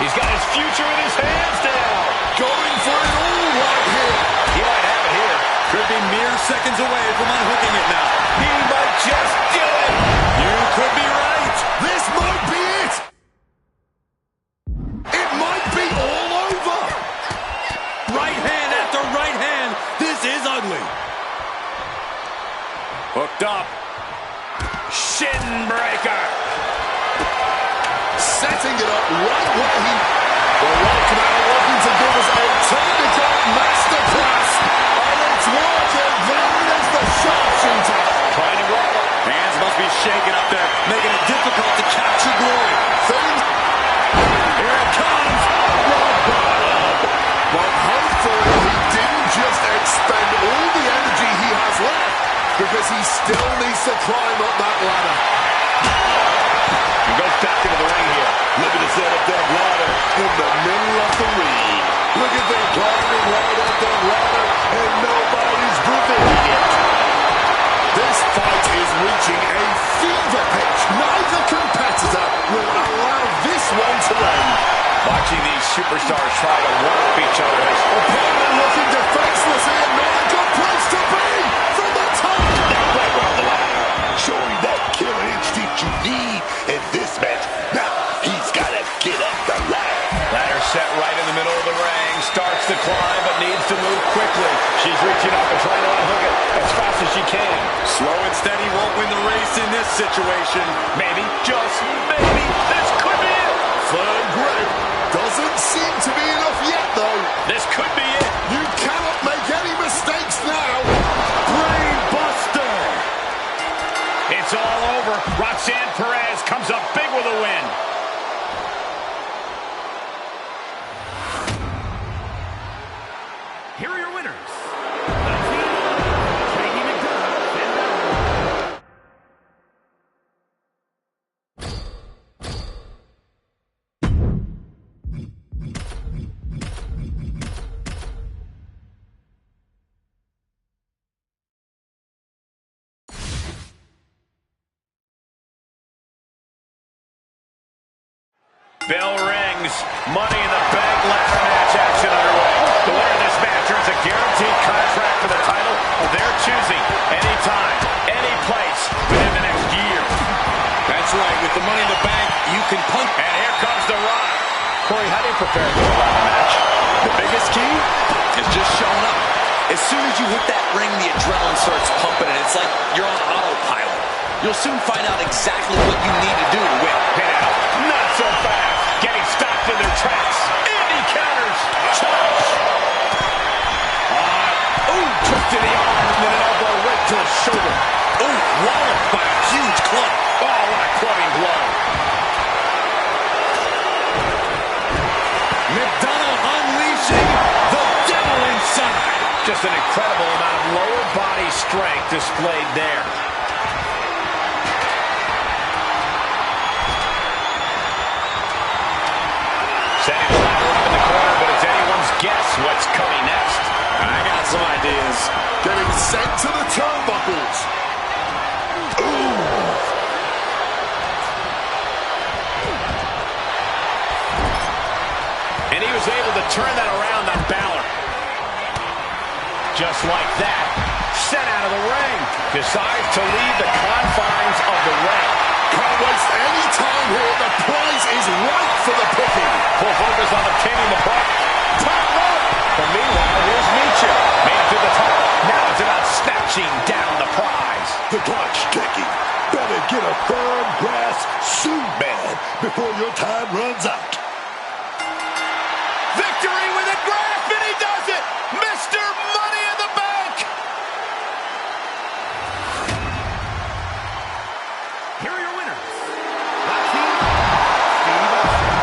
He's got his future in his hands now. Going for it all right here. He might have it here. Could be mere seconds away from unhooking it now. He might just do it. You could be right. This might be it. It might be all over. Right hand after right hand. This is ugly. Hooked up. Shin breaker. Setting it up right where he... The Rock now looking to give us a technical masterclass. And it's working. There is the sharpshooter. Trying to grapple. Hands must be shaking up there, making it difficult to capture glory. Here it comes. But hopefully he didn't just expend all the energy he has left, because he still needs to climb up that ladder. He goes back into the ring here. Looking to set up that ladder in the middle of the ring. Look at them climbing right up that ladder, and nobody's preventing it. This fight is reaching a fever pitch. Neither competitor will allow this one to end. Watching these superstars try to one-up each other. Opponent looking defenseless here. Not a good place to be. From the top. Right around the ladder, showing that killer instinct you need in this match. Now, he's got to get up the ladder. Ladder set right in the middle of the ring. Starts to climb, but needs to move quickly. She's reaching up and trying to unhook it as fast as she can. Slow and steady won't win the race in this situation. Maybe, just maybe, this could be it. Firm grip. Doesn't seem to be enough yet, though. This could be it. You cannot make any mistakes now. Brain buster. It's all over. Roxanne Perez comes up big with a win. Here are your winners. The team of Katie McDonough and Balor. Bell rings. Money in the Bank ladder match action underway. The winner of this match earns a guaranteed contract for the title of their choosing. Anytime, any place within the next year. That's right. With the Money in the Bank, you can punt. And here comes the Rock. Corey, how do you prepare for a ladder match? The biggest key is just showing up. As soon as you hit that ring, the adrenaline starts pumping, and it's like you're on autopilot. You'll soon find out exactly what you need to do to win. Hit out. Not so fast. Getting stopped in their tracks. And he counters. Charge. Twist to the arm and then an elbow right to the shoulder. Oh, walloped by a huge club. Oh, what a clubbing blow. McDonough unleashing the devil inside. Just an incredible amount of lower body strength displayed there. Setting the ladder up in the corner, but it's anyone's guess what's coming next. I got some ideas. Getting sent to the turnbuckles. Ooh. And he was able to turn that around on Balor. Just like that, sent out of the ring. Decides to leave the confines of the ring. Can't waste any time here. The prize is right for the picking. Full focus on obtaining the puck. Top rope. But meanwhile, here's Nietzsche. Made it to the top. Now it's about snatching down the prize. The clock's ticking. Better get a firm grasp soon, man, before your time runs out. Victory with a grasp, and he does it! Mr. Money in the Bank! Here are your winners. The team of Steve Austin.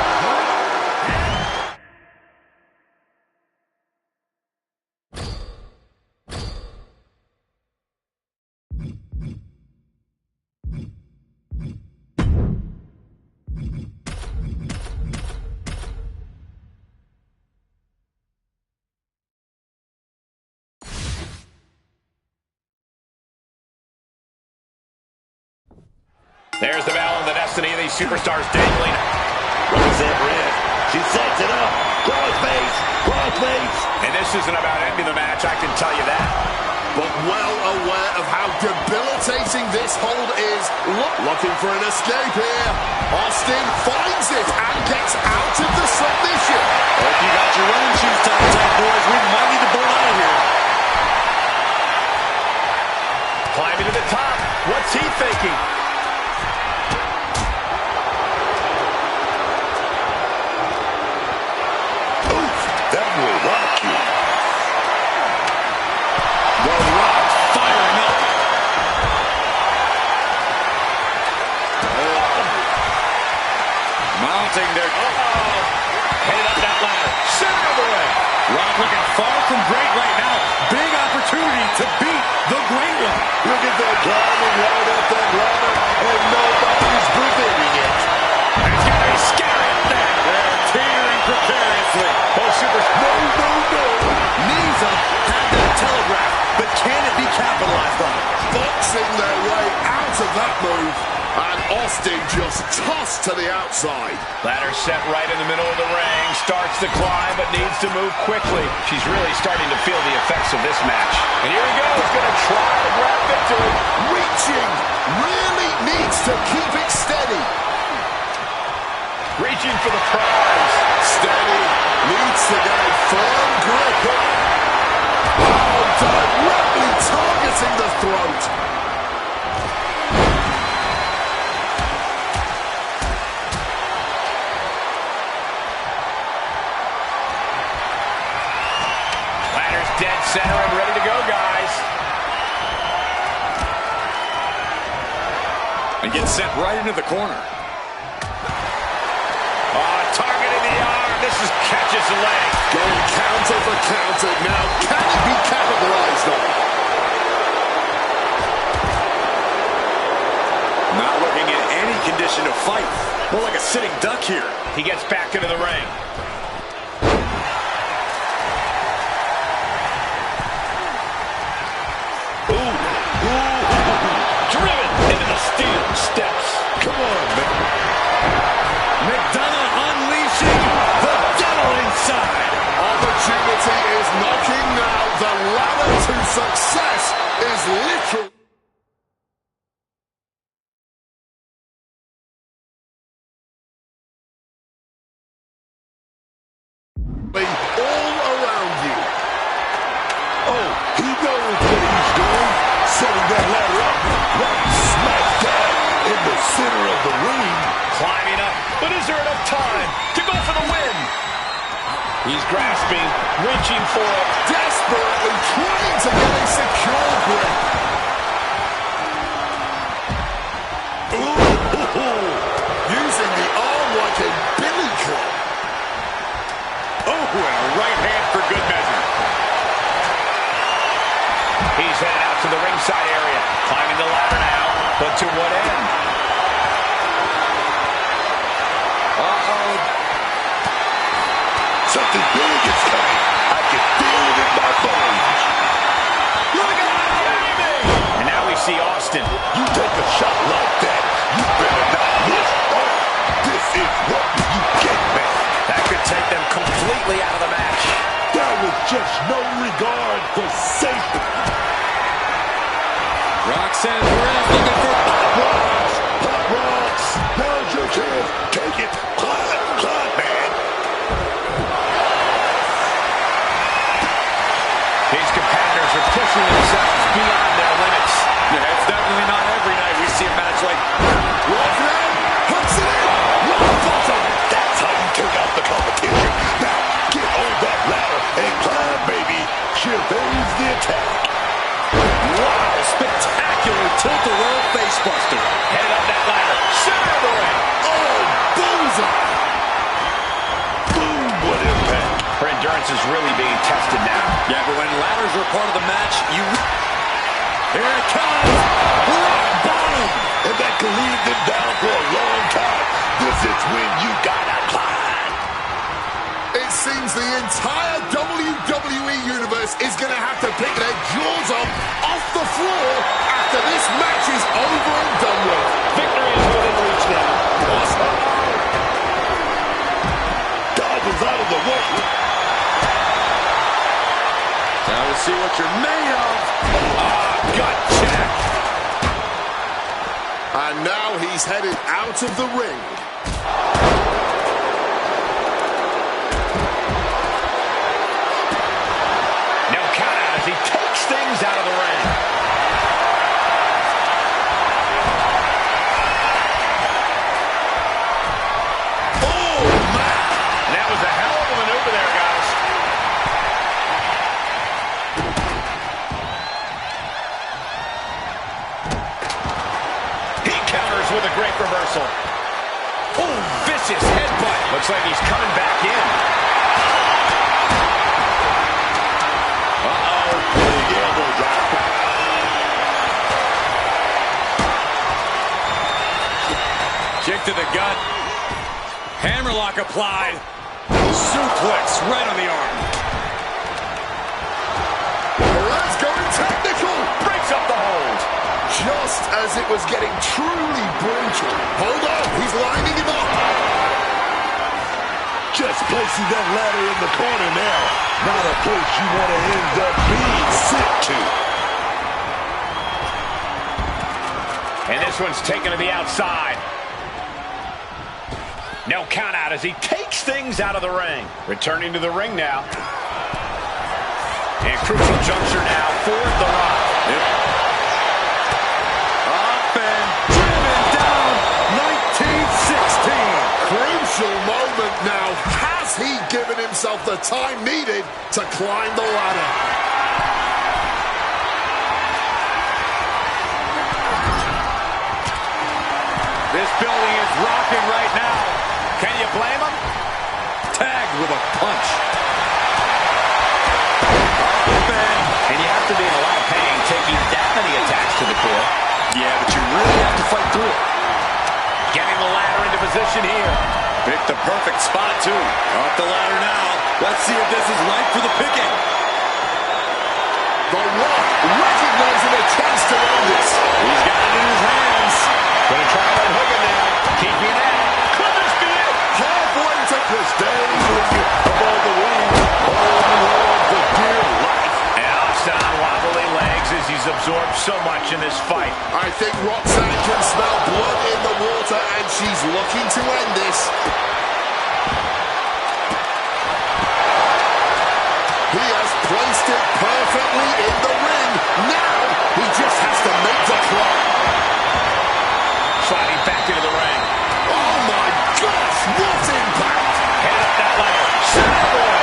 There's the battle of the destiny of these superstars dangling. Roxanne in. She sets it up. Crossface. Crossface. And this isn't about ending the match, I can tell you that. But well aware of how debilitating this hold is. Looking for an escape here. Austin finds it and gets out of the submission. Hope you got your running shoes tied up, boys. We might need to bolt out of here. Climbing to the top. What's he thinking? Oof, that will rock you. The Rock firing up. Mounting their... Headed up that ladder. Center of the ring. Rock looking far from great right now. Big opportunity to beat the Great One. Look at that climbing right up that ladder, and nobody's preventing it. It's got to be scary up there. They're teetering precariously. Oh, super. No. Knees up, had that telegraph, but can it be capitalized on? Boxing their way out of that move. And Austin just tossed to the outside. Ladder set right in the middle of the ring. Starts to climb, but needs to move quickly. She's really starting to feel the effects of this match. And here he goes, going to try to grab victory. Reaching. Really needs to keep it steady. Reaching for the prize. Steady. Needs to get a firm grip. Oh, directly targeting the throat. Dead center and ready to go, guys. And gets sent right into the corner. Oh, targeting the arm. This is catches the leg. Going counter for counter. Now, can it be capitalized on? Not looking in any condition to fight. More like a sitting duck here. He gets back into the ring. Driven into the steel steps. Come on, man. McDonough unleashing the devil inside. Opportunity is knocking now. The ladder to success is literally all around you. Oh, he knows what he's doing. Setting that ladder up right smack dab in the center of the ring. Climbing up, but is there enough time to go for the win? He's grasping, reaching for it. Desperately trying to get a secure grip. Ooh, using the arm like a billy club. Oh, and a right hand for good measure. He's headed out to the ringside area. Climbing the ladder now, but to what end? Uh-oh. Something big is coming. I can feel it in my bones. Look at that, baby! And now we see Austin. You take a shot like that, you better not miss. Oh, this is what you get, man. That could take them completely out of the match. There was just no regard for safety. Roxanne Perez looking for Hot rocks, hot rocks. Now's your chance. Take it. Climb, man. These competitors are pushing themselves beyond their limits. Yeah, it's definitely not every night we see a match like Roxanne puts it in. Rock bottom. That's how you take out the competition. Now, get on that ladder and climb, baby. She evades the attack. wow, spectacular tilt-a-roll facebuster. Headed up that ladder. Center of the ring. Oh, bullseye. Boom, what impact. Her endurance is really being tested now. Yeah, but when ladders are part of the match, here it comes. Rock bottom. And that could lead them down for a long time. This is when you gotta climb. It seems the entire WWE Universe is going to have to pick their jaws up off the floor after this match is over and done with. Victory is you're made of. Gut check. And now he's headed out of the ring. No count out as he takes things out of the ring. Oh, man. That was a hell of a maneuver there, guys. He counters with a great reversal. Oh, vicious headbutt. Looks like he's coming back in. Big elbow drop. Kick to the gut. Hammerlock applied. Suplex right on the arm. Let's go technical. Breaks up the hold. Just as it was getting truly brutal. Hold on, he's lining him up. Just placing that ladder in the corner now. Not a place you want to end up being sent to. And this one's taken to the outside. No count out as he takes things out of the ring. Returning to the ring now. And crucial juncture now for The Rock. Up and driven down. 1916. Crucial moment now. Has he given himself the time needed to climb the ladder? This building is rocking right now. Can you blame him? Tagged with a punch. And you have to be in a lot of pain taking that many attacks to the core. Yeah, but you really have to fight through it. Getting the ladder into position here. Picked the perfect spot, too. Up the ladder now. Let's see if this is right for the picking. The Rock recognizing a chance to win this. He's got it in his hands. Gonna try to unhook him now. Keeping that. Could this be it? Halfway to This days with you above the ring. Oh, Lord, the dear life. And Austin on wobbly legs as he's absorbed so much in this fight. I think Roxanne can smell blood in the water, and she's looking to end this. He has placed it perfectly in the ring. Now he just has to make the climb. Sliding back into the ring. Oh my gosh, what impact! Head up that ladder. Side boy.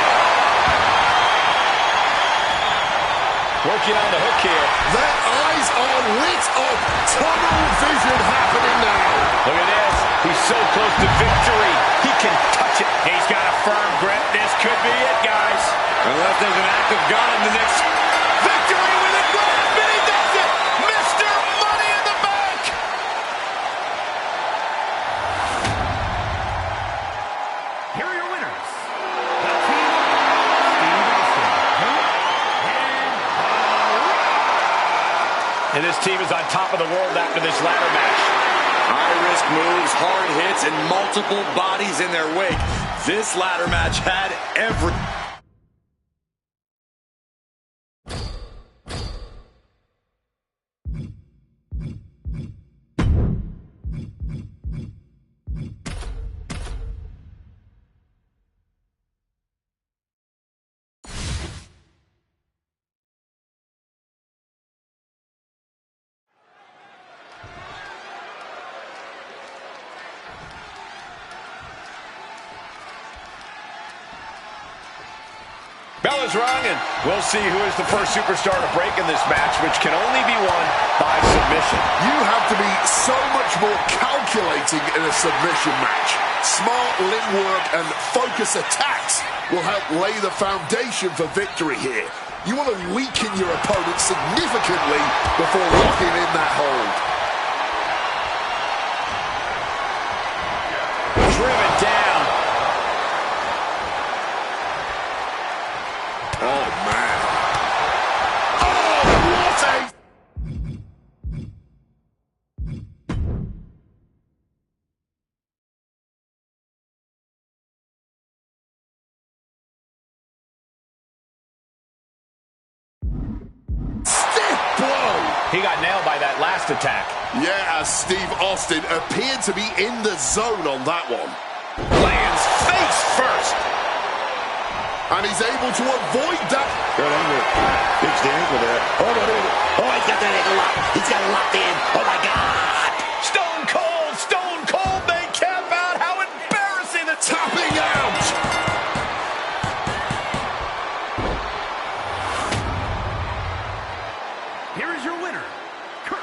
Working on the hook here. Their eyes are lit up. Tunnel vision happening now. Look at this. He's so close to victory. He can touch it. He's got a firm grip. This could be it, guys. Unless there's an act of God in the next. Victory with a grab, and he does it. Mr. Money in the Bank. Here are your winners. The team of Steve Austin, And this team is on top of the world after this ladder match. High-risk moves, hard hits, and multiple bodies in their wake. This ladder match had every... Bell is rung, and we'll see who is the first superstar to break in this match, which can only be won by submission. You have to be so much more calculating in a submission match. Smart limb work and focus attacks will help lay the foundation for victory here. You want to weaken your opponent significantly before locking in that hold. Driven down. Oh, man. Oh, what a... He got nailed by that last attack. Yeah, as Steve Austin appeared to be in the zone on that one. Lands face first. And he's able to avoid that. Good angle. Fix the ankle there. Oh, no, oh, he's got that ankle locked. He's got it locked in. Oh, my God. Stone Cold, they cap out. How embarrassing. The Tapping out. Here is your winner, Kurt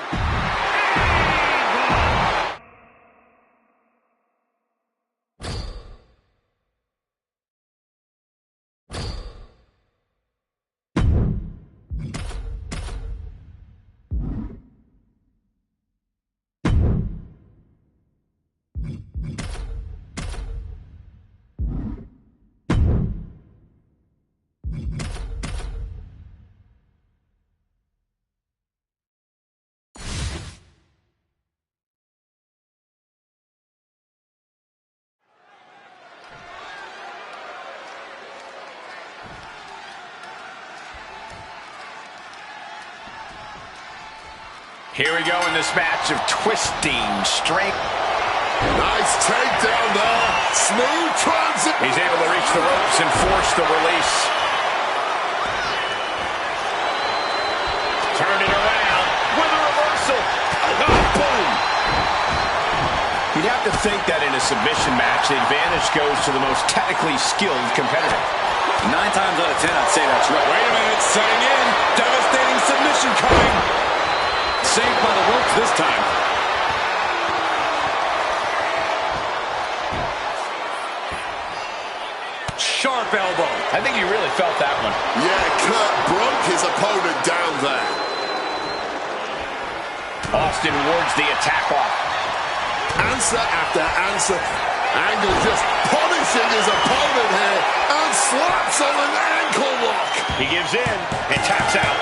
Here we go in this match of twisting strength. Nice takedown there. Smooth transit. He's able to reach the ropes and force the release. Turn it around with a reversal. Oh, boom. You'd have to think that in a submission match, the advantage goes to the most technically skilled competitor. 9 times out of 10, I'd say that's right. Wait a minute, setting in. Devastating submission coming. Saved by the ropes this time. Sharp elbow. I think he really felt that one. Yeah, Kurt broke his opponent down there. Austin wards the attack off. Answer after answer. Angle just punishing his opponent here and slaps on an ankle lock. He gives in and taps out.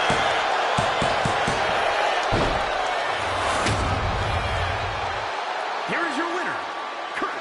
Here is your winner, Kurt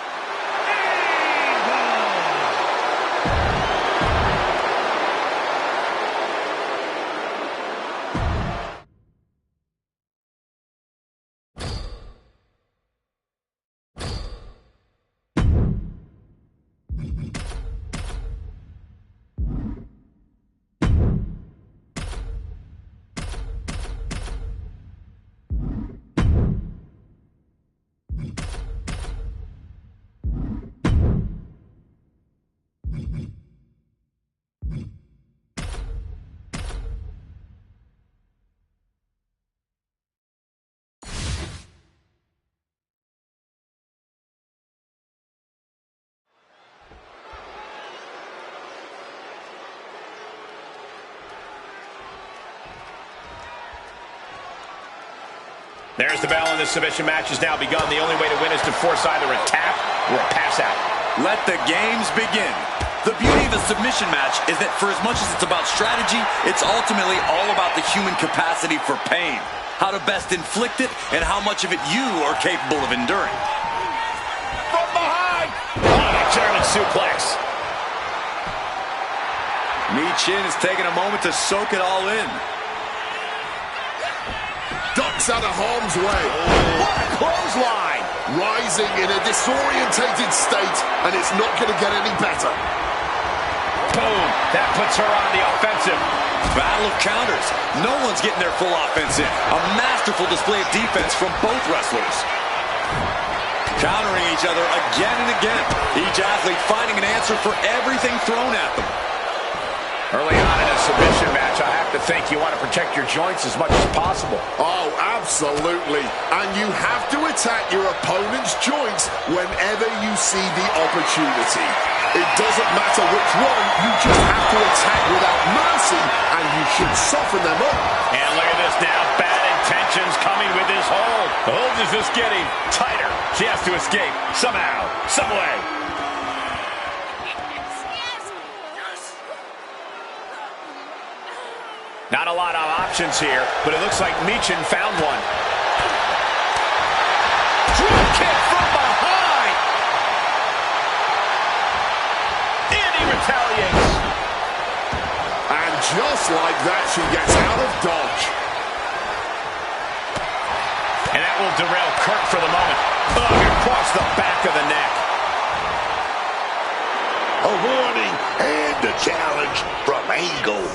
There's the bell, and the submission match has now begun. The only way to win is to force either a tap or a pass out. Let the games begin. The beauty of a submission match is that for as much as it's about strategy, it's ultimately all about the human capacity for pain. How to best inflict it and how much of it you are capable of enduring. From behind! Oh, German suplex. Michin is taking a moment to soak it all in. Ducks out of harm's way. What a clothesline! Rising in a disorientated state, and it's not going to get any better. Boom! That puts her on the offensive. Battle of counters. No one's getting their full offense in. A masterful display of defense from both wrestlers. Countering each other again and again. Each athlete finding an answer for everything thrown at them. Early on in a submission match, I have to think you want to protect your joints as much as possible. Oh, absolutely. And you have to attack your opponent's joints whenever you see the opportunity. It doesn't matter which one, you just have to attack without mercy, and you should soften them up. And look at this now, bad intentions coming with this hold. The hold is just getting tighter. She has to escape somehow, some way. Not a lot of options here, but it looks like Michin found one. Drop kick from behind! And he retaliates. And just like that, she gets out of dodge. the back of the neck. A warning and a challenge from Angle.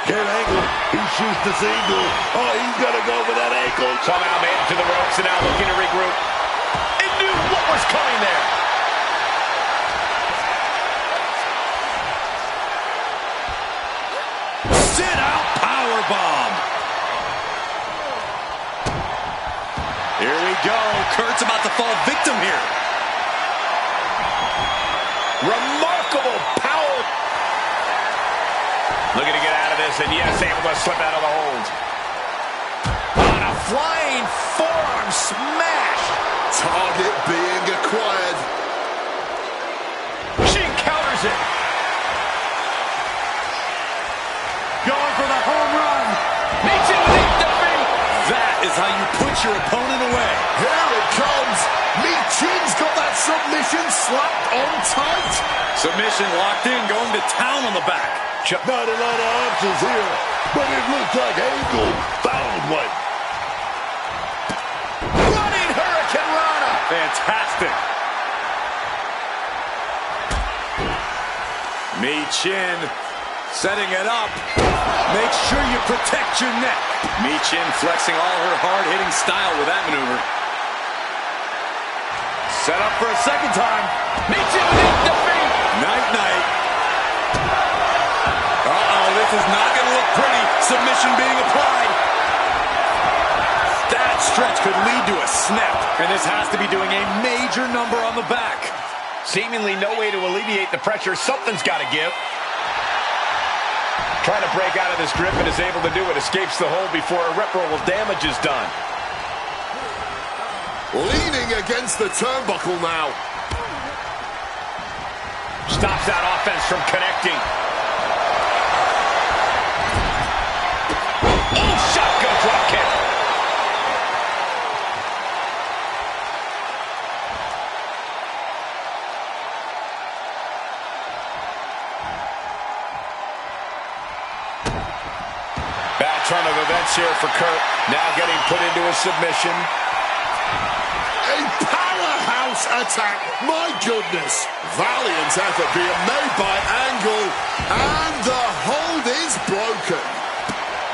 Can Angle, he shoots the single. Oh, he's going to go for that ankle. Somehow made it to the ropes and now looking to regroup. It knew what was coming there. Sit out powerbomb. Here we go. Kurt's about to fall victim here. Remarkable power. Looking to get out of this, and yes, able to slip out of the hold. On a flying forearm smash. Target being acquired. She counters it. Going for the home run. Meets it with the feet. That is how you put your opponent away. Here it comes. Michin's got that submission slapped on tight. Submission locked in, going to town on the back. Not a lot of options here, but it looks like Angle found one. Running Hurricane Rana. Fantastic. Michin setting it up. Make sure you protect your neck. Michin flexing all her hard-hitting style with that maneuver. Set up for a second time. Michin with the feet. Night-night. Uh-oh, this is not going to look pretty. Submission being applied. That stretch could lead to a snap, and this has to be doing a major number on the back. Seemingly no way to alleviate the pressure. Something's got to give. Trying to break out of this grip and is able to do it. Escapes the hold before irreparable damage is done. Leaning against the turnbuckle now. Stops that offense from connecting. Oh, shotgun drop kick. Bad turn of events here for Kurt. Now getting put into a submission. A powerhouse attack. My goodness. Valiant effort being made by Angle. And the hold is broken.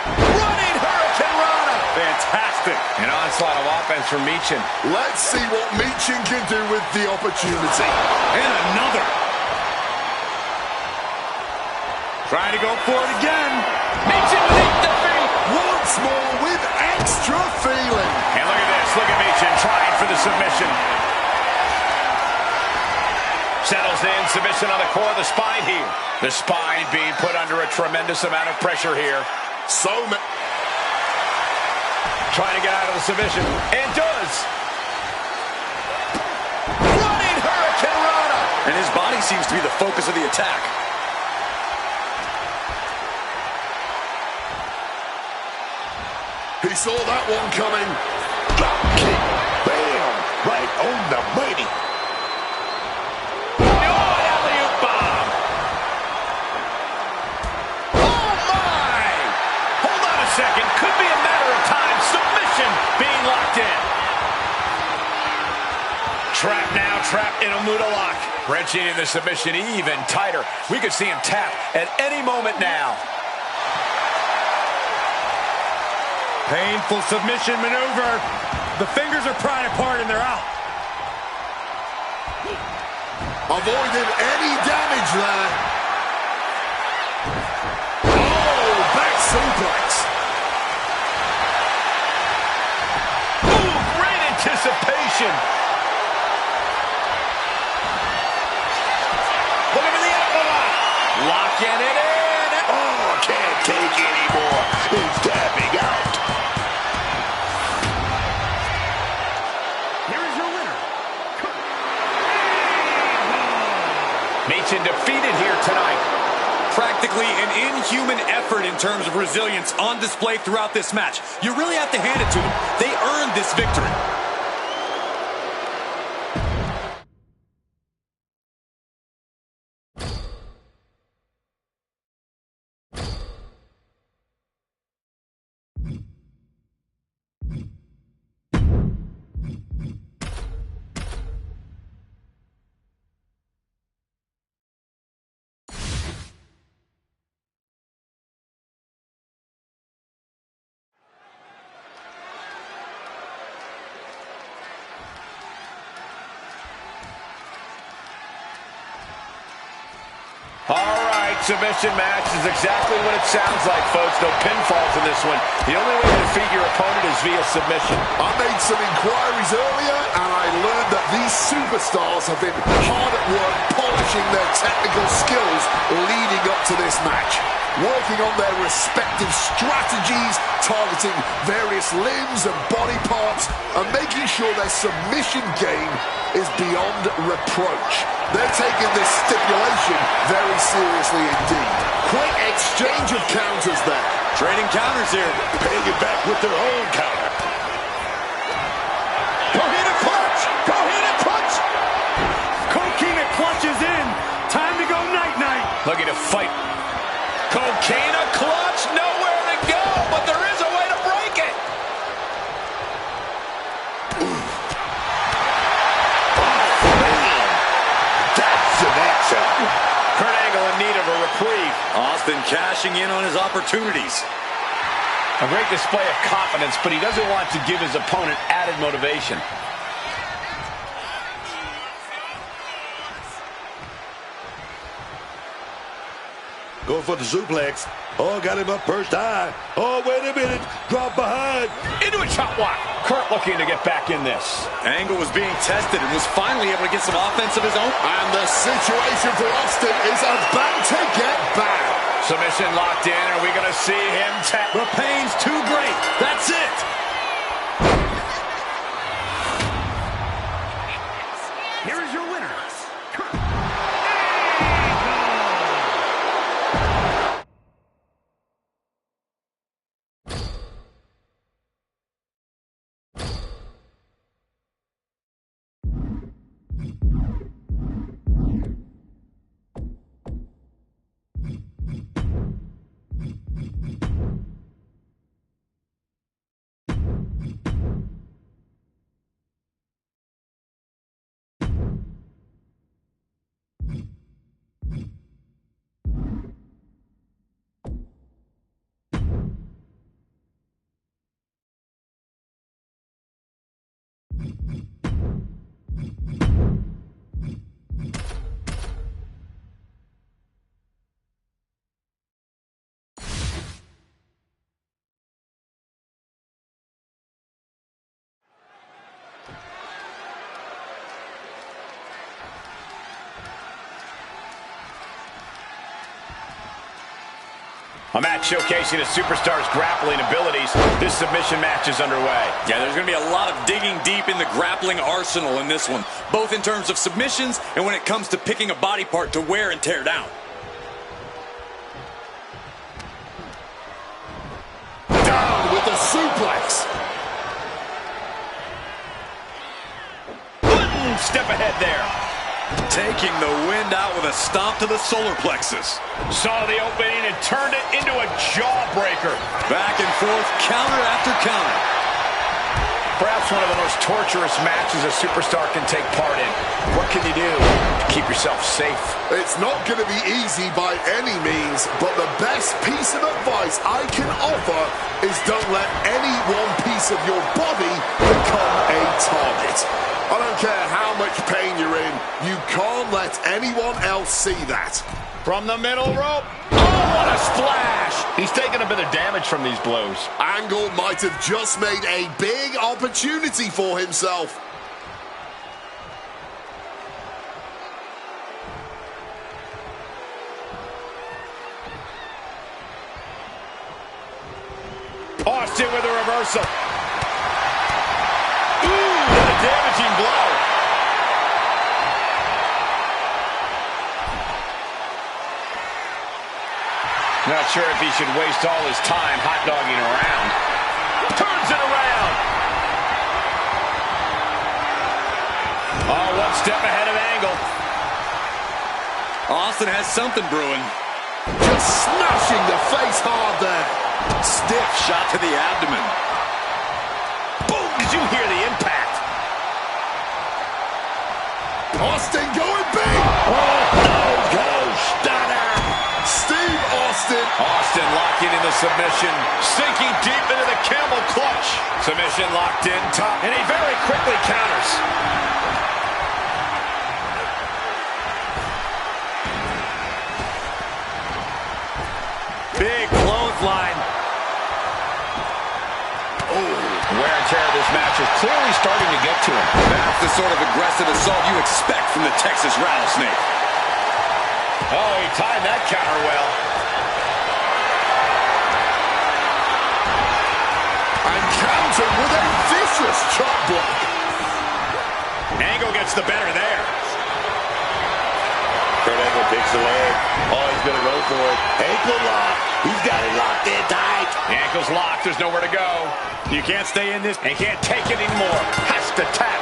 Running Hurricane Rana. Fantastic. An onslaught of offense from Michin. Let's see what Michin can do with the opportunity. And another. Trying to go for it again. Michin with the feet. Once more with extra feeling. And look at this. Look at Michin trying for the submission. Settles in. Submission on the core of the spine here. The spine being put under a tremendous amount of pressure here. Trying to get out of the submission. And does. Running Hurricane Rana. And his body seems to be the focus of the attack. He saw that one coming. Drop kick. Bam. Right on the money. Alley-oop bomb. Oh, my. Hold on a second. Could be a matter of time. Submission being locked in. Trapped now. Trapped in a Muda lock. Wrenching in the submission even tighter. We could see him tap at any moment now. Painful submission maneuver. The fingers are pried apart and they're out. Avoided any damage there. Oh, back suplex. Ooh, great anticipation. Looking for the elbow lock. Locking it in. Oh, can't take anymore. He's tapping out. Here is your winner. Michin defeated here tonight. Practically an inhuman effort in terms of resilience on display throughout this match. You really have to hand it to them. They earned this victory. Submission match is exactly what it sounds like, folks. No pinfalls in this one. The only way to defeat your opponent is via submission. I made some inquiries earlier, and I learned that these superstars have been hard at work polishing their technical skills leading up to this match, working on their respective strategies, targeting various limbs and body parts, and making sure their submission game is beyond reproach. They're taking this stipulation very seriously indeed. Quick exchange of counters there. Trading counters here. Paying it back with their own counter. Coquina clutch! Coquina clutch! Coquina clutches in. Time to go night-night. Looking to fight. Coquina clutch, nowhere to go, but there is a way to break it. Kurt Angle in need of a reprieve. Austin cashing in on his opportunities. A great display of confidence, but he doesn't want to give his opponent added motivation. Going for the suplex. Oh, got him up first high. Oh, wait a minute. Drop behind. Into a chop block. Kurt looking to get back in this. Angle was being tested and was finally able to get some offense of his own. And the situation for Austin is about to get bad. Submission locked in. Are we going to see him tap? The pain's too great. That's it. Here is your winner, Kurt. A match showcasing a superstar's grappling abilities. This submission match is underway. Yeah, there's going to be a lot of digging deep in the grappling arsenal in this one, both in terms of submissions and when it comes to picking a body part to wear and tear down. Down with the suplex. Step ahead there. Taking the wind out with a stomp to the solar plexus. Saw the opening and turned it into a jawbreaker. Back and forth, counter after counter. Perhaps one of the most torturous matches a superstar can take part in. What can you do to keep yourself safe? It's not going to be easy by any means, but the best piece of advice I can offer is don't let any one piece of your body become a target. I don't care how much pain you're in, you can't let anyone else see that. From the middle rope. Oh, what a splash! He's taking a bit of damage from these blows. Angle might have just made a big opportunity for himself. Austin with a reversal. Ooh, what a damaging blow. Not sure if he should waste all his time hot-dogging around. Turns it around. Oh, one step ahead of Angle. Austin has something brewing. Just smashing the face hard there. Stiff shot to the abdomen. Boom! Did you hear the impact? Austin going big. Oh, no, stunner. Steve Austin. Austin locking in the submission. Sinking deep into the camel clutch. Submission locked in top. And he very quickly counters. Big clothesline. Wear and tear of this match is clearly starting to get to him. That's the sort of aggressive assault you expect from the Texas Rattlesnake. Oh, he timed that counter well. And countered with a vicious chop block. Angle gets the better there. Kurt Angle takes the leg. Oh, he's going to go for it. Ankle lock. He's got it locked in tight. The ankle's locked. There's nowhere to go. You can't stay in this. And can't take it anymore. Has to tap.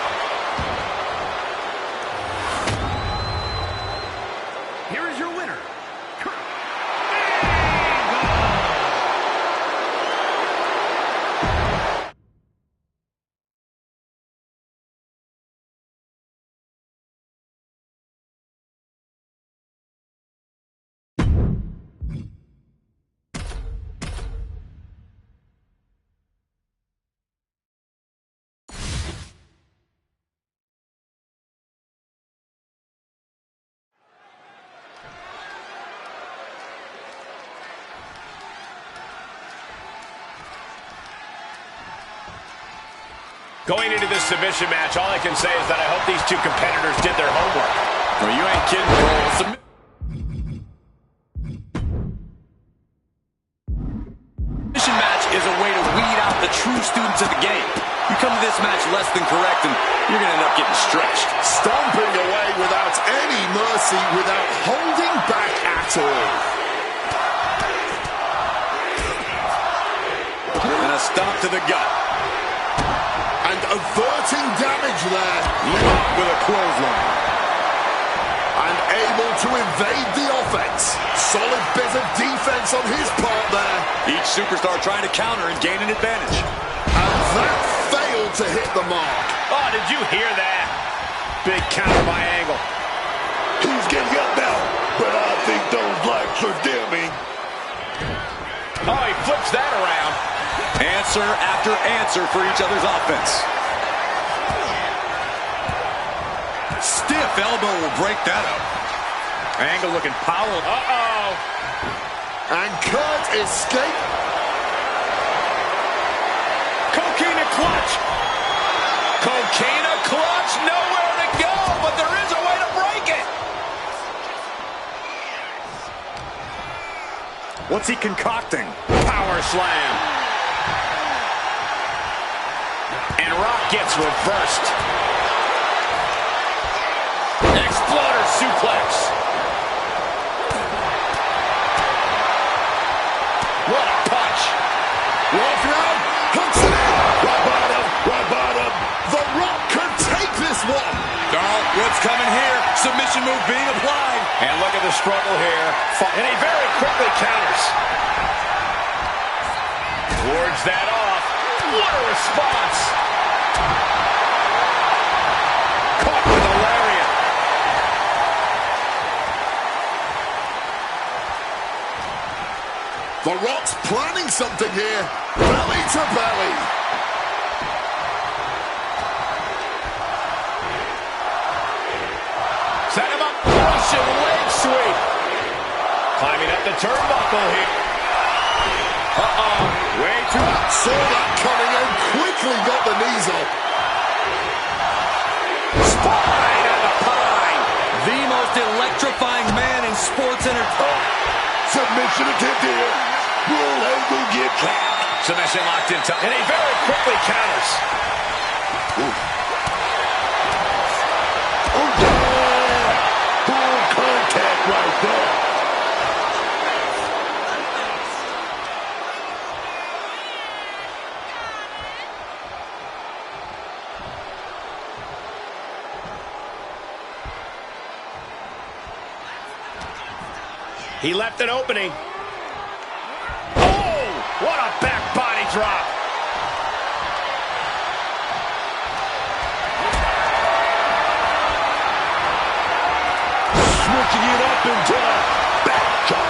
Here is your winner, Kurt Going into this submission match, all I can say is that I hope these two competitors did their homework. Well, you ain't kidding, Cole. Submission match is a way to weed out the true students of the game. You come to this match less than correct, and you're going to end up getting stretched. Stomping away without any mercy, without holding back at all. And a stomp to the gut. And averting damage there. Locked with a clothesline. And able to evade the offense. Solid bit of defense on his part there. Each superstar trying to counter and gain an advantage. And that failed to hit the mark. Oh, did you hear that? Big counter by Angle. He's getting up now, but I think those lights are dimming. Oh, he flips that around. Answer after answer for each other's offense. Stiff elbow will break that up. Angle looking powerful. Uh-oh. And Kurt escaped. Coquina clutch. Coquina clutch. Nowhere to go, but there is a way to break it. What's he concocting? Power slam. And Rock gets reversed. Exploder suplex. What a punch. Rock now. Hooks it in. Rock bottom. Rock bottom. The Rock could take this one. Oh, what's coming here? Submission move being applied. And look at the struggle here. And he very quickly counters. Wards that off. What a response. Caught with a lariat. The Rock's planning something here. Belly to belly. Set him up. Russian leg sweep. Climbing up the turnbuckle here. Uh-oh. Way too much. Saw that coming and quickly got the knees up. Spine and the pine. The most electrifying man in sports entertainment. Submission attempt here. Will Angle get capped? Submission locked in. And he very quickly counters. Oh, yeah! Full contact right there. He left an opening. Oh, what a back body drop. Switching it up into a back chop.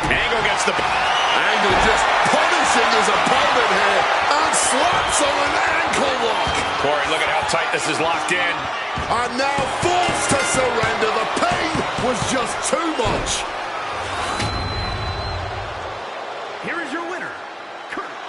Angle gets the... Angle just punishing his opponent here and slaps on an ankle lock. Corey, look at how tight this is locked in. And now forced to surrender. The pain was just too much. your winner, Kurt.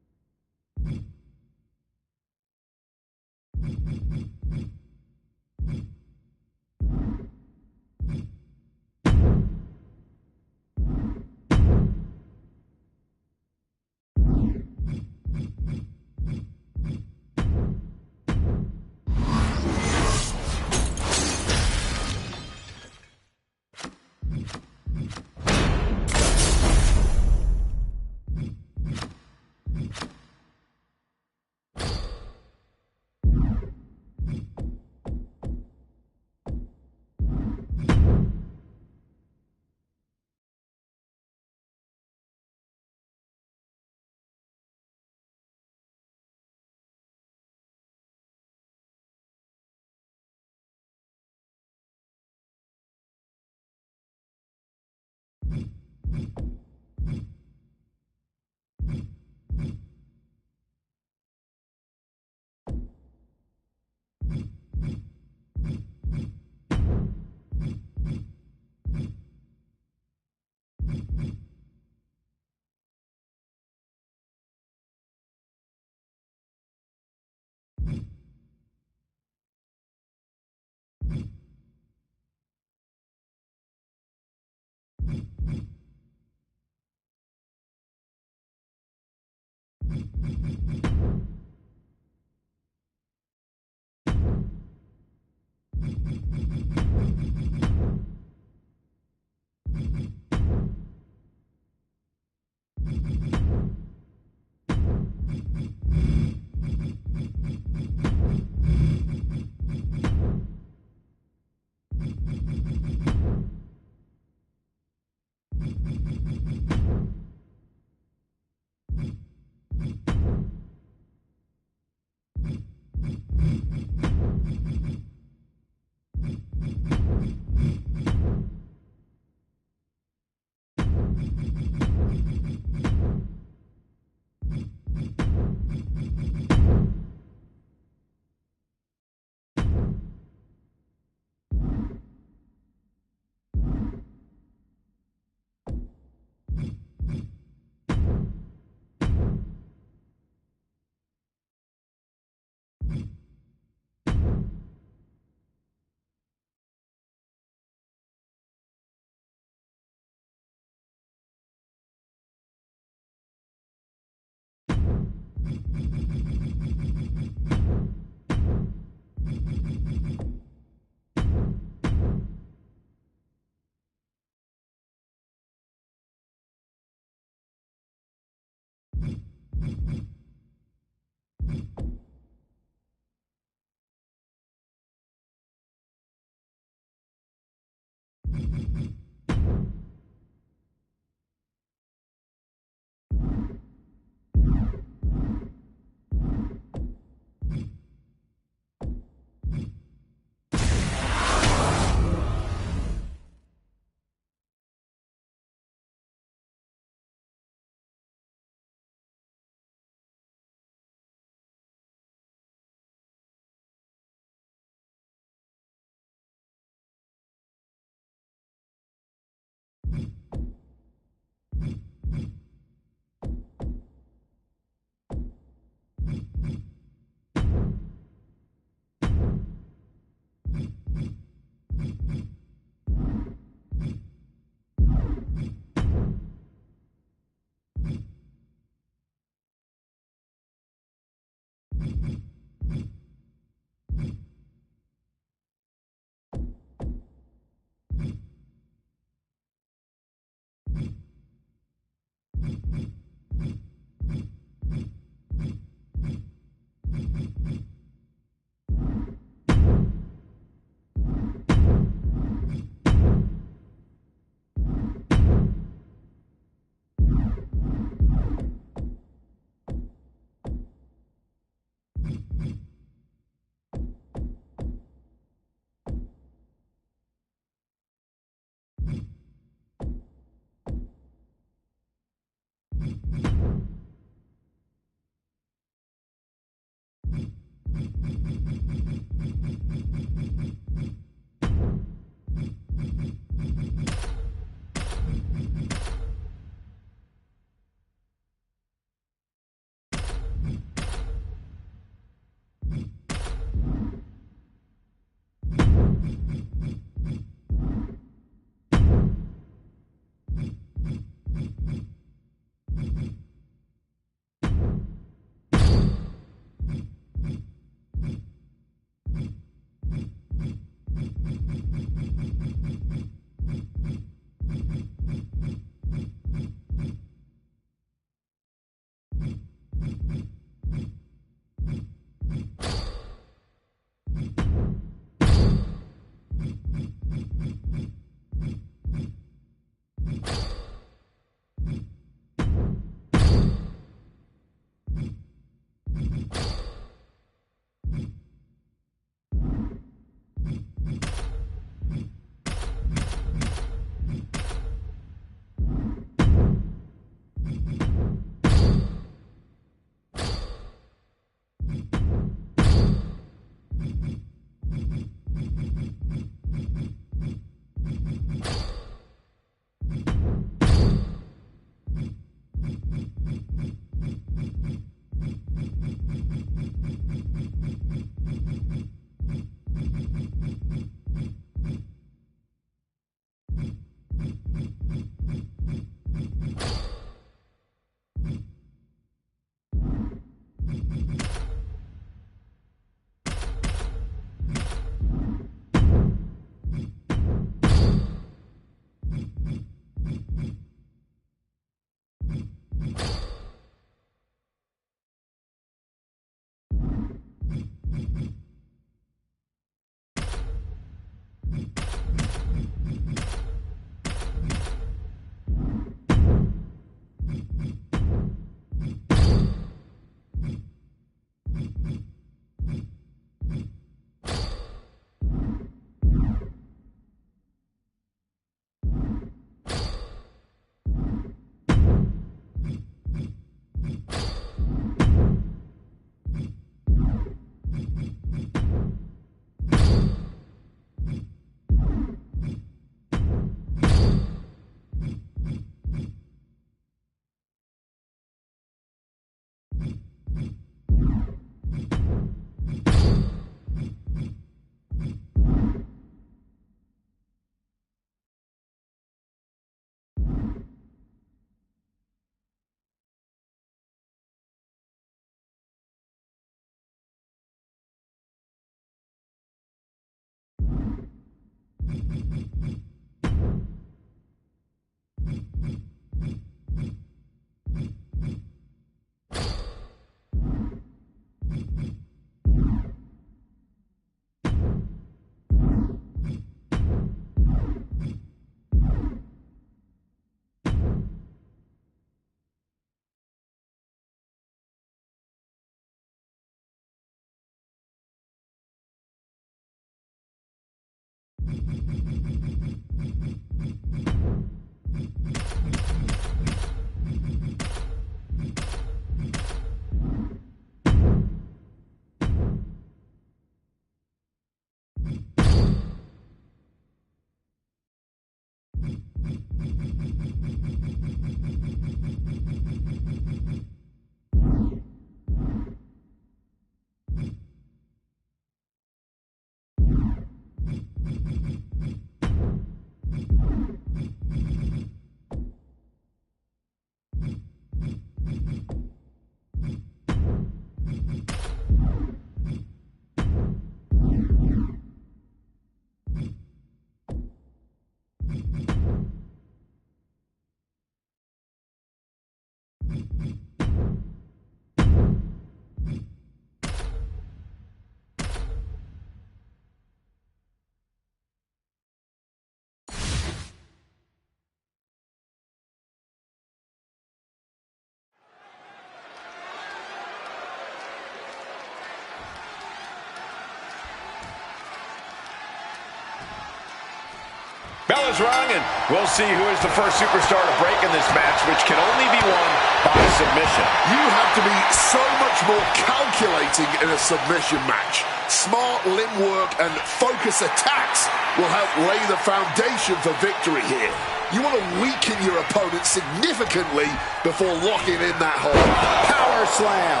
Bell is rung, and we'll see who is the first superstar to break in this match, which can only be won by submission. You have to be so much more calculating in a submission match. Smart limb work and focus attacks will help lay the foundation for victory here. You want to weaken your opponent significantly before locking in that hold. Power slam.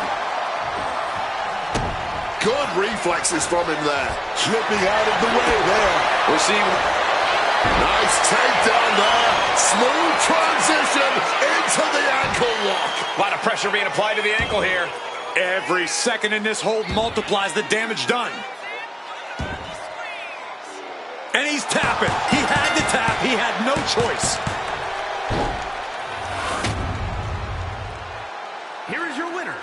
Good reflexes from him there. Slipping out of the way there. We're seeing... Nice takedown there. Smooth transition into the ankle lock. A lot of pressure being applied to the ankle here. Every second in this hold multiplies the damage done. And he's tapping. He had to tap. He had no choice. Here is your winner,